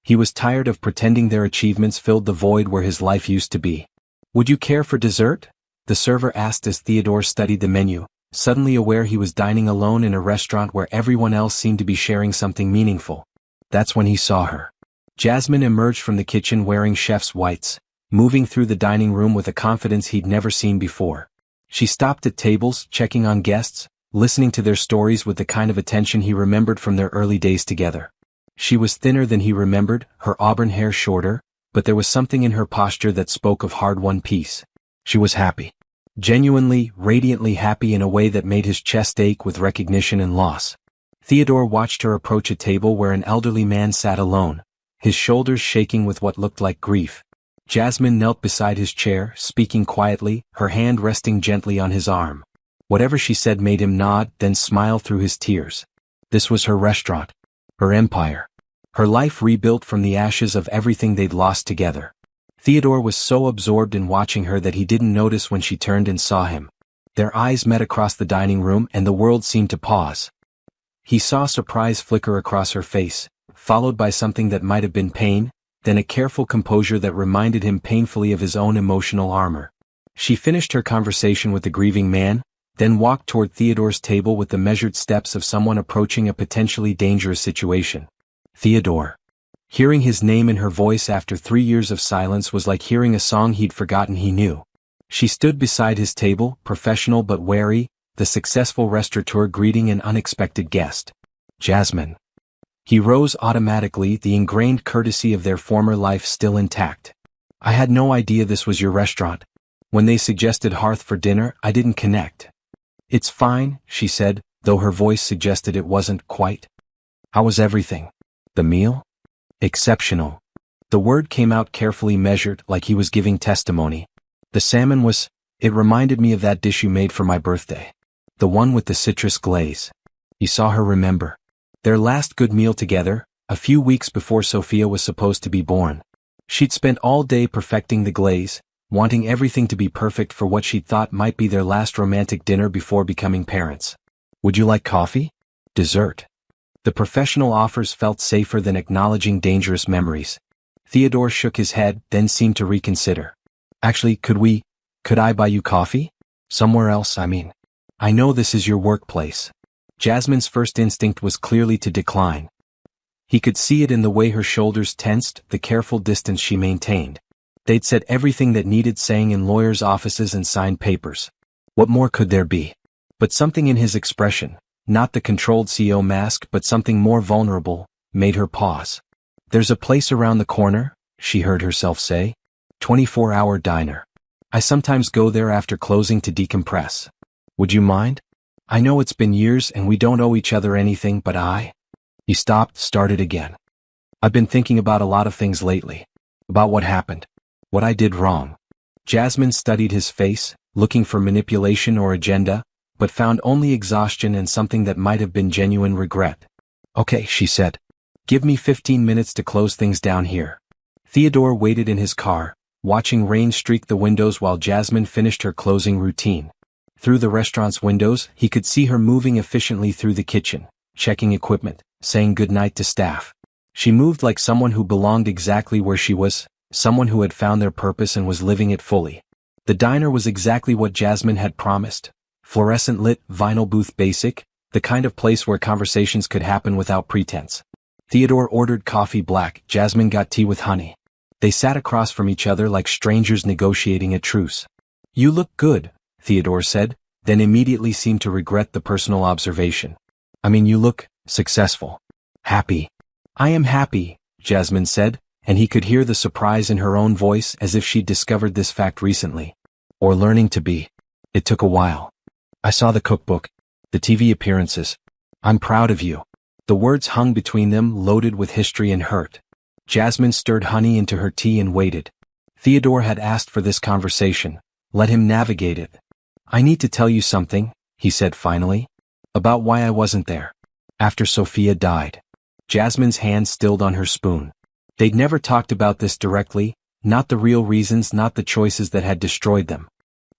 He was tired of pretending their achievements filled the void where his life used to be. "Would you care for dessert?" the server asked as Theodore studied the menu, suddenly aware he was dining alone in a restaurant where everyone else seemed to be sharing something meaningful. That's when he saw her. Jasmine emerged from the kitchen wearing chef's whites, moving through the dining room with a confidence he'd never seen before. She stopped at tables, checking on guests, listening to their stories with the kind of attention he remembered from their early days together. She was thinner than he remembered, her auburn hair shorter, but there was something in her posture that spoke of hard-won peace. She was happy. Genuinely, radiantly happy in a way that made his chest ache with recognition and loss. Theodore watched her approach a table where an elderly man sat alone, his shoulders shaking with what looked like grief. Jasmine knelt beside his chair, speaking quietly, her hand resting gently on his arm. Whatever she said made him nod, then smile through his tears. This was her restaurant. Her empire. Her life rebuilt from the ashes of everything they'd lost together. Theodore was so absorbed in watching her that he didn't notice when she turned and saw him. Their eyes met across the dining room and the world seemed to pause. He saw surprise flicker across her face, followed by something that might have been pain, then a careful composure that reminded him painfully of his own emotional armor. She finished her conversation with the grieving man, then walked toward Theodore's table with the measured steps of someone approaching a potentially dangerous situation. Theodore. Hearing his name in her voice after 3 years of silence was like hearing a song he'd forgotten he knew. She stood beside his table, professional but wary, the successful restaurateur greeting an unexpected guest. Jasmine. He rose automatically, the ingrained courtesy of their former life still intact. I had no idea this was your restaurant. When they suggested hearth for dinner, I didn't connect. It's fine, she said, though her voice suggested it wasn't quite. How was everything? The meal? Exceptional. The word came out carefully measured, like he was giving testimony. The salmon was, it reminded me of that dish you made for my birthday. The one with the citrus glaze. He saw her remember. Their last good meal together, a few weeks before Sophia was supposed to be born. She'd spent all day perfecting the glaze, wanting everything to be perfect for what she'd thought might be their last romantic dinner before becoming parents. Would you like coffee? Dessert? The professional offers felt safer than acknowledging dangerous memories. Theodore shook his head, then seemed to reconsider. Actually, could I buy you coffee? Somewhere else, I mean. I know this is your workplace. Jasmine's first instinct was clearly to decline. He could see it in the way her shoulders tensed, the careful distance she maintained. They'd said everything that needed saying in lawyers' offices and signed papers. What more could there be? But something in his expression, not the controlled CEO mask but something more vulnerable, made her pause. There's a place around the corner, she heard herself say. 24-hour diner. I sometimes go there after closing to decompress. Would you mind? I know it's been years and we don't owe each other anything, but He stopped, started again. I've been thinking about a lot of things lately. About what happened. What I did wrong. Jasmine studied his face, looking for manipulation or agenda, but found only exhaustion and something that might have been genuine regret. Okay, she said. Give me 15 minutes to close things down here. Theodore waited in his car, watching rain streak the windows while Jasmine finished her closing routine. Through the restaurant's windows, he could see her moving efficiently through the kitchen, checking equipment, saying goodnight to staff. She moved like someone who belonged exactly where she was, someone who had found their purpose and was living it fully. The diner was exactly what Jasmine had promised. Fluorescent lit, vinyl booth basic, the kind of place where conversations could happen without pretense. Theodore ordered coffee black, Jasmine got tea with honey. They sat across from each other like strangers negotiating a truce. You look good, Theodore said, then immediately seemed to regret the personal observation. I mean, you look successful. Happy. I am happy, Jasmine said, and he could hear the surprise in her own voice as if she'd discovered this fact recently. Or learning to be. It took a while. I saw the cookbook, the TV appearances. I'm proud of you. The words hung between them, loaded with history and hurt. Jasmine stirred honey into her tea and waited. Theodore had asked for this conversation. Let him navigate it. I need to tell you something, he said finally. About why I wasn't there. After Sophia died. Jasmine's hand stilled on her spoon. They'd never talked about this directly, not the real reasons, not the choices that had destroyed them.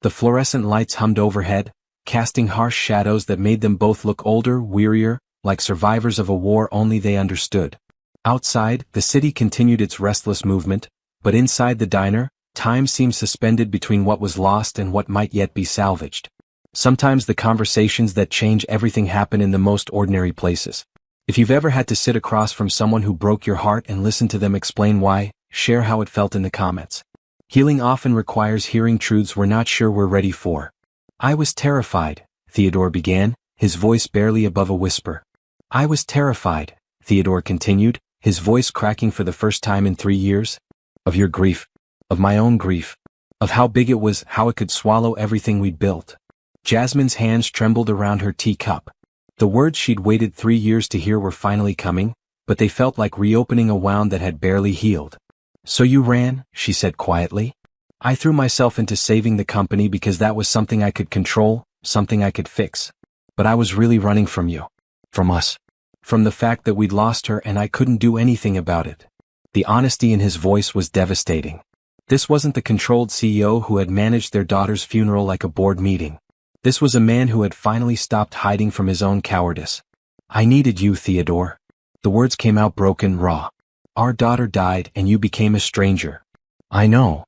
The fluorescent lights hummed overhead, casting harsh shadows that made them both look older, wearier, like survivors of a war only they understood. Outside, the city continued its restless movement, but inside the diner, time seemed suspended between what was lost and what might yet be salvaged. Sometimes the conversations that change everything happen in the most ordinary places. If you've ever had to sit across from someone who broke your heart and listen to them explain why, share how it felt in the comments. Healing often requires hearing truths we're not sure we're ready for. I was terrified, Theodore began, his voice barely above a whisper. I was terrified, Theodore continued, his voice cracking for the first time in 3 years. Of your grief. Of my own grief. Of how big it was, how it could swallow everything we'd built. Jasmine's hands trembled around her teacup. The words she'd waited 3 years to hear were finally coming, but they felt like reopening a wound that had barely healed. So you ran, she said quietly. I threw myself into saving the company because that was something I could control, something I could fix. But I was really running from you. From us. From the fact that we'd lost her and I couldn't do anything about it. The honesty in his voice was devastating. This wasn't the controlled CEO who had managed their daughter's funeral like a board meeting. This was a man who had finally stopped hiding from his own cowardice. I needed you, Theodore. The words came out broken, raw. Our daughter died and you became a stranger. I know.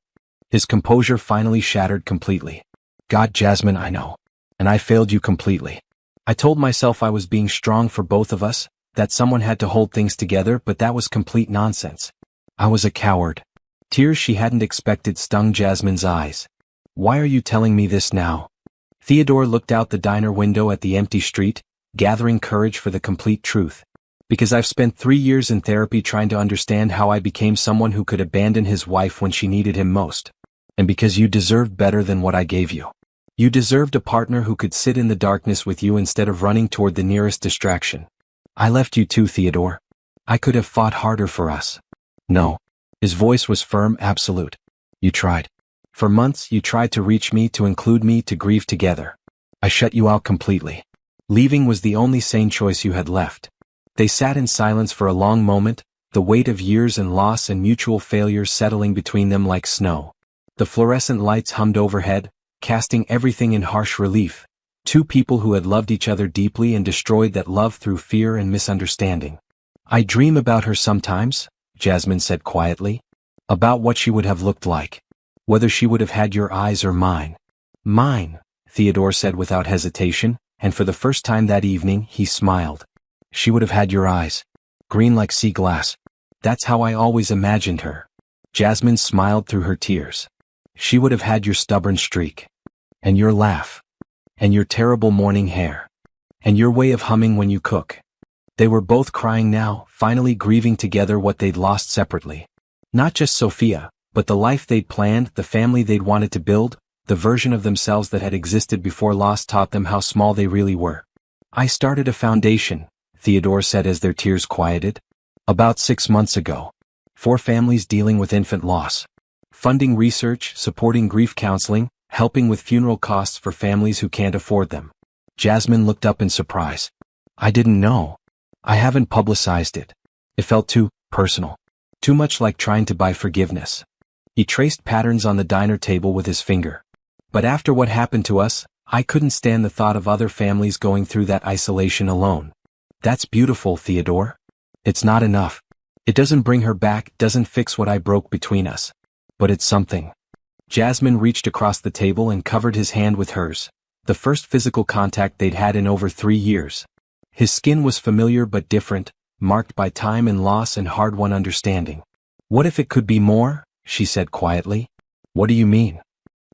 His composure finally shattered completely. God, Jasmine, I know. And I failed you completely. I told myself I was being strong for both of us, that someone had to hold things together, but that was complete nonsense. I was a coward. Tears she hadn't expected stung Jasmine's eyes. Why are you telling me this now? Theodore looked out the diner window at the empty street, gathering courage for the complete truth. Because I've spent 3 years in therapy trying to understand how I became someone who could abandon his wife when she needed him most. And because you deserved better than what I gave you. You deserved a partner who could sit in the darkness with you instead of running toward the nearest distraction. I left you too, Theodore. I could have fought harder for us. No. His voice was firm, absolute. You tried. For months you tried to reach me, to include me, to grieve together. I shut you out completely. Leaving was the only sane choice you had left. They sat in silence for a long moment, the weight of years and loss and mutual failure settling between them like snow. The fluorescent lights hummed overhead, casting everything in harsh relief. Two people who had loved each other deeply and destroyed that love through fear and misunderstanding. I dream about her sometimes, Jasmine said quietly. About what she would have looked like. Whether she would have had your eyes or mine. Mine, Theodore said without hesitation, and for the first time that evening he smiled. She would have had your eyes. Green like sea glass. That's how I always imagined her. Jasmine smiled through her tears. She would have had your stubborn streak. And your laugh. And your terrible morning hair. And your way of humming when you cook. They were both crying now, finally grieving together what they'd lost separately. Not just Sophia, but the life they'd planned, the family they'd wanted to build, the version of themselves that had existed before loss taught them how small they really were. I started a foundation, Theodore said as their tears quieted. About 6 months ago. For families dealing with infant loss. Funding research, supporting grief counseling, helping with funeral costs for families who can't afford them. Jasmine looked up in surprise. I didn't know. I haven't publicized it. It felt too personal. Too much like trying to buy forgiveness. He traced patterns on the diner table with his finger. But after what happened to us, I couldn't stand the thought of other families going through that isolation alone. That's beautiful, Theodore. It's not enough. It doesn't bring her back, doesn't fix what I broke between us. But it's something. Jasmine reached across the table and covered his hand with hers, the first physical contact they'd had in over 3 years. His skin was familiar but different, marked by time and loss and hard-won understanding. What if it could be more? She said quietly. What do you mean?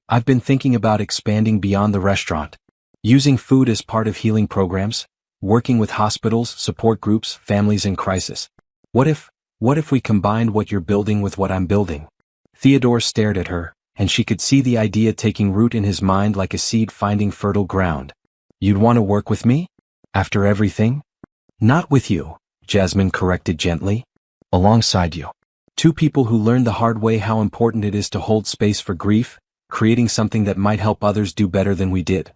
I've been thinking about expanding beyond the restaurant. Using food as part of healing programs, working with hospitals, support groups, families in crisis. What if we combined what you're building with what I'm building? Theodore stared at her, and she could see the idea taking root in his mind like a seed finding fertile ground. You'd want to work with me? After everything? Not with you, Jasmine corrected gently. Alongside you. Two people who learned the hard way how important it is to hold space for grief, creating something that might help others do better than we did.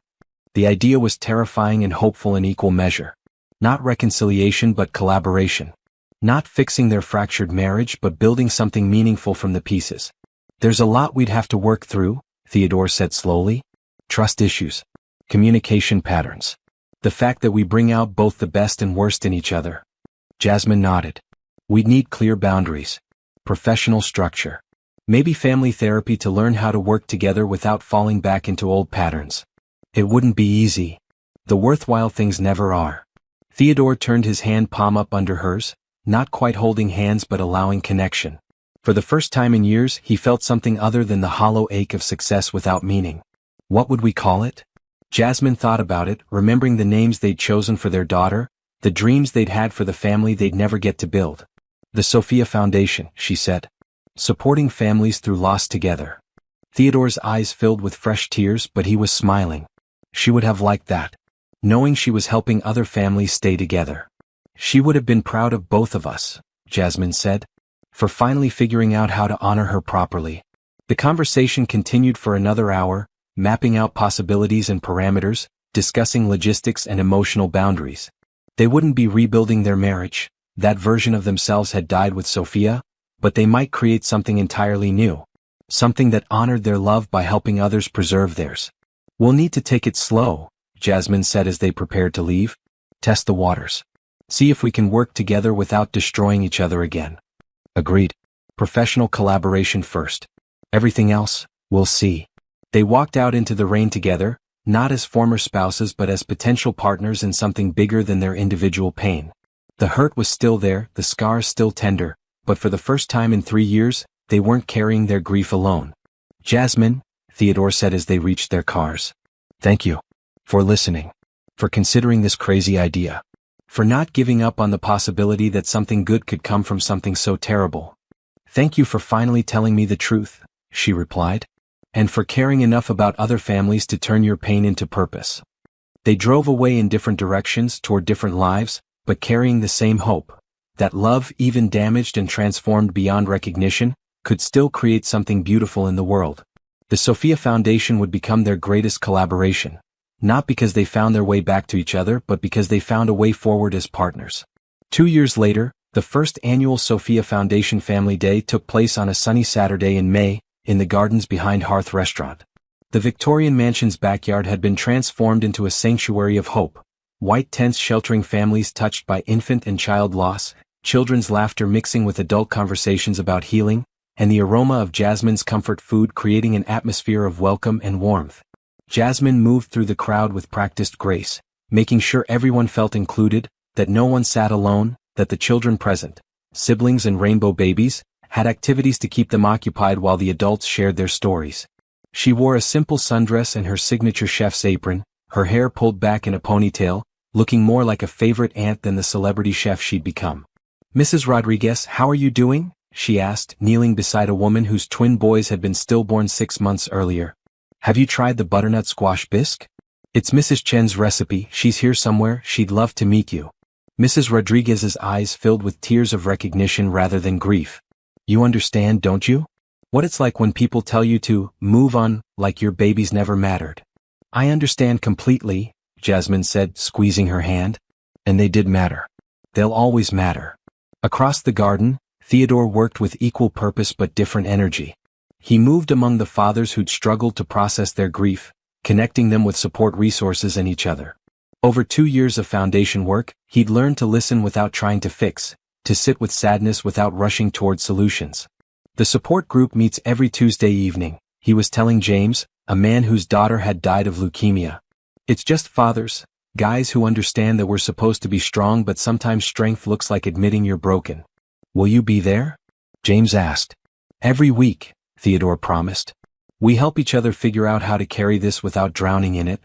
The idea was terrifying and hopeful in equal measure. Not reconciliation but collaboration. Not fixing their fractured marriage but building something meaningful from the pieces. There's a lot we'd have to work through, Theodore said slowly. Trust issues. Communication patterns. The fact that we bring out both the best and worst in each other. Jasmine nodded. We'd need clear boundaries. Professional structure. Maybe family therapy to learn how to work together without falling back into old patterns. It wouldn't be easy. The worthwhile things never are. Theodore turned his hand palm up under hers, not quite holding hands but allowing connection. For the first time in years he felt something other than the hollow ache of success without meaning. What would we call it? Jasmine thought about it, remembering the names they'd chosen for their daughter, the dreams they'd had for the family they'd never get to build. The Sophia Foundation, she said. Supporting families through loss together. Theodore's eyes filled with fresh tears, but he was smiling. She would have liked that. Knowing she was helping other families stay together. She would have been proud of both of us, Jasmine said. For finally figuring out how to honor her properly. The conversation continued for another hour, mapping out possibilities and parameters, discussing logistics and emotional boundaries. They wouldn't be rebuilding their marriage, that version of themselves had died with Sophia, but they might create something entirely new. Something that honored their love by helping others preserve theirs. "We'll need to take it slow," Jasmine said as they prepared to leave. "Test the waters. See if we can work together without destroying each other again." "Agreed. Professional collaboration first. Everything else, we'll see." They walked out into the rain together, not as former spouses but as potential partners in something bigger than their individual pain. The hurt was still there, the scars still tender, but for the first time in 3 years, they weren't carrying their grief alone. "Jasmine," Theodore said as they reached their cars. "Thank you. For listening. For considering this crazy idea. For not giving up on the possibility that something good could come from something so terrible." "Thank you for finally telling me the truth," she replied. "And for caring enough about other families to turn your pain into purpose." They drove away in different directions toward different lives, but carrying the same hope. That love, even damaged and transformed beyond recognition, could still create something beautiful in the world. The Sophia Foundation would become their greatest collaboration. Not because they found their way back to each other but because they found a way forward as partners. 2 years later, the first annual Sophia Foundation Family Day took place on a sunny Saturday in May, in the gardens behind Hearth Restaurant. The Victorian mansion's backyard had been transformed into a sanctuary of hope. White tents sheltering families touched by infant and child loss, children's laughter mixing with adult conversations about healing, and the aroma of Jasmine's comfort food creating an atmosphere of welcome and warmth. Jasmine moved through the crowd with practiced grace, making sure everyone felt included, that no one sat alone, that the children present, siblings and rainbow babies, had activities to keep them occupied while the adults shared their stories. She wore a simple sundress and her signature chef's apron, her hair pulled back in a ponytail, looking more like a favorite aunt than the celebrity chef she'd become. "Mrs. Rodriguez, how are you doing?" she asked, kneeling beside a woman whose twin boys had been stillborn 6 months earlier. "Have you tried the butternut squash bisque? It's Mrs. Chen's recipe, she's here somewhere, she'd love to meet you." Mrs. Rodriguez's eyes filled with tears of recognition rather than grief. "You understand, don't you? What it's like when people tell you to move on, like your babies never mattered." "I understand completely," Jasmine said, squeezing her hand. "And they did matter. They'll always matter." Across the garden, Theodore worked with equal purpose but different energy. He moved among the fathers who'd struggled to process their grief, connecting them with support resources and each other. Over 2 years of foundation work, he'd learned to listen without trying to fix, to sit with sadness without rushing toward solutions. "The support group meets every Tuesday evening," he was telling James, a man whose daughter had died of leukemia. "It's just fathers, guys who understand that we're supposed to be strong but sometimes strength looks like admitting you're broken." "Will you be there?" James asked. "Every week," Theodore promised. "We help each other figure out how to carry this without drowning in it."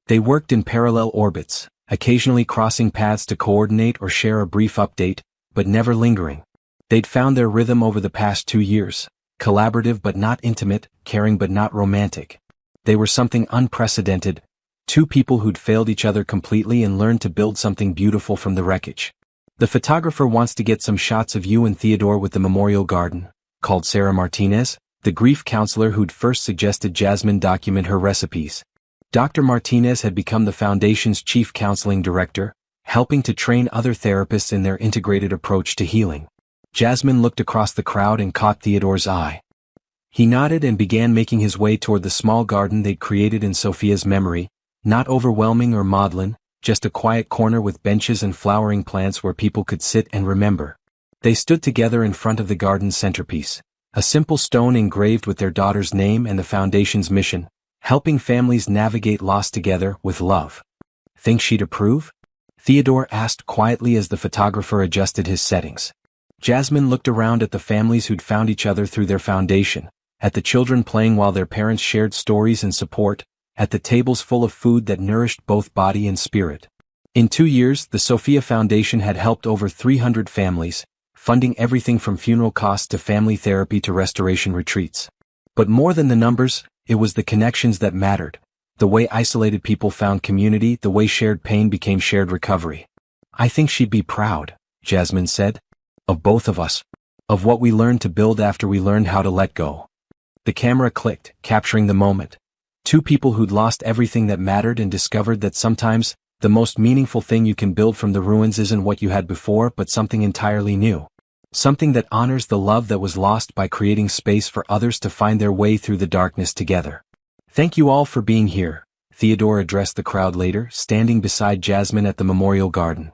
They worked in parallel orbits, occasionally crossing paths to coordinate or share a brief update, but never lingering. They'd found their rhythm over the past 2 years, collaborative but not intimate, caring but not romantic. They were something unprecedented, 2 people who'd failed each other completely and learned to build something beautiful from the wreckage. "The photographer wants to get some shots of you and Theodore with the memorial garden," called Sarah Martinez, the grief counselor who'd first suggested Jasmine document her recipes. Dr. Martinez had become the foundation's chief counseling director, helping to train other therapists in their integrated approach to healing. Jasmine looked across the crowd and caught Theodore's eye. He nodded and began making his way toward the small garden they'd created in Sophia's memory, not overwhelming or maudlin, just a quiet corner with benches and flowering plants where people could sit and remember. They stood together in front of the garden's centerpiece, a simple stone engraved with their daughter's name and the foundation's mission, helping families navigate loss together with love. "Think she'd approve?" Theodore asked quietly as the photographer adjusted his settings. Jasmine looked around at the families who'd found each other through their foundation, at the children playing while their parents shared stories and support, at the tables full of food that nourished both body and spirit. In 2 years, the Sophia Foundation had helped over 300 families, funding everything from funeral costs to family therapy to restoration retreats. But more than the numbers, it was the connections that mattered, the way isolated people found community, the way shared pain became shared recovery. "I think she'd be proud," Jasmine said. "Of both of us. Of what we learned to build after we learned how to let go." The camera clicked, capturing the moment. Two people who'd lost everything that mattered and discovered that sometimes, the most meaningful thing you can build from the ruins isn't what you had before but something entirely new. Something that honors the love that was lost by creating space for others to find their way through the darkness together. Thank you all for being here, Theodore addressed the crowd later, standing beside Jasmine at the memorial garden.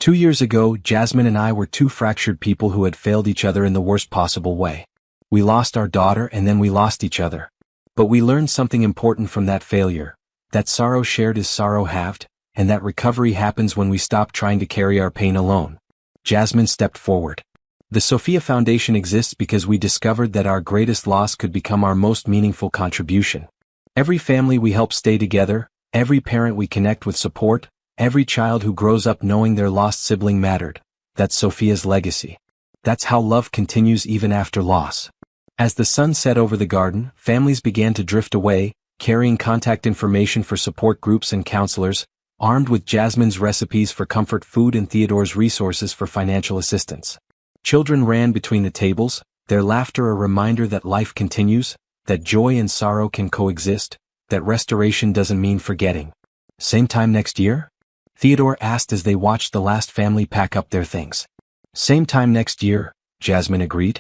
2 years ago, Jasmine and I were two fractured people who had failed each other in the worst possible way. We lost our daughter and then we lost each other. But we learned something important from that failure, that sorrow shared is sorrow halved, and that recovery happens when we stop trying to carry our pain alone. Jasmine stepped forward. The Sophia Foundation exists because we discovered that our greatest loss could become our most meaningful contribution. Every family we help stay together, every parent we connect with support, every child who grows up knowing their lost sibling mattered. That's Sophia's legacy. That's how love continues even after loss. As the sun set over the garden, families began to drift away, carrying contact information for support groups and counselors, armed with Jasmine's recipes for comfort food and Theodore's resources for financial assistance. Children ran between the tables, their laughter a reminder that life continues, that joy and sorrow can coexist, that restoration doesn't mean forgetting. Same time next year? Theodore asked as they watched the last family pack up their things. Same time next year, Jasmine agreed.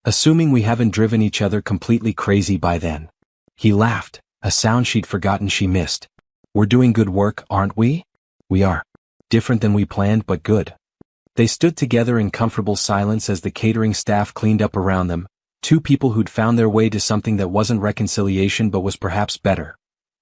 Assuming we haven't driven each other completely crazy by then. He laughed, a sound she'd forgotten she missed. We're doing good work, aren't we? We are. Different than we planned, but good. They stood together in comfortable silence as the catering staff cleaned up around them, two people who'd found their way to something that wasn't reconciliation but was perhaps better.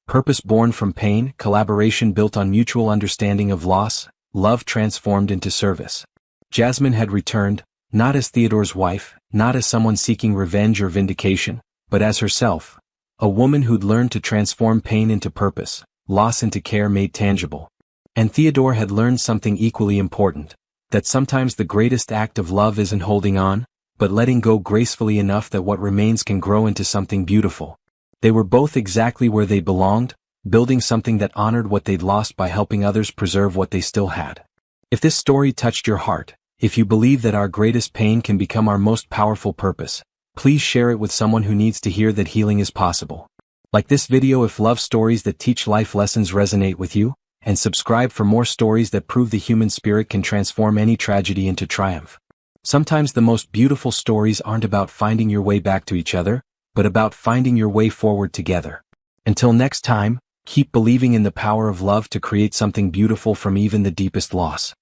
Purpose born from pain, collaboration built on mutual understanding of loss, love transformed into service. Jasmine had returned, not as Theodore's wife, not as someone seeking revenge or vindication, but as herself. A woman who'd learned to transform pain into purpose, loss into care made tangible. And Theodore had learned something equally important, that sometimes the greatest act of love isn't holding on, but letting go gracefully enough that what remains can grow into something beautiful. They were both exactly where they belonged, building something that honored what they'd lost by helping others preserve what they still had. If this story touched your heart, if you believe that our greatest pain can become our most powerful purpose, please share it with someone who needs to hear that healing is possible. Like this video if love stories that teach life lessons resonate with you, and subscribe for more stories that prove the human spirit can transform any tragedy into triumph. Sometimes the most beautiful stories aren't about finding your way back to each other, but about finding your way forward together. Until next time, keep believing in the power of love to create something beautiful from even the deepest loss.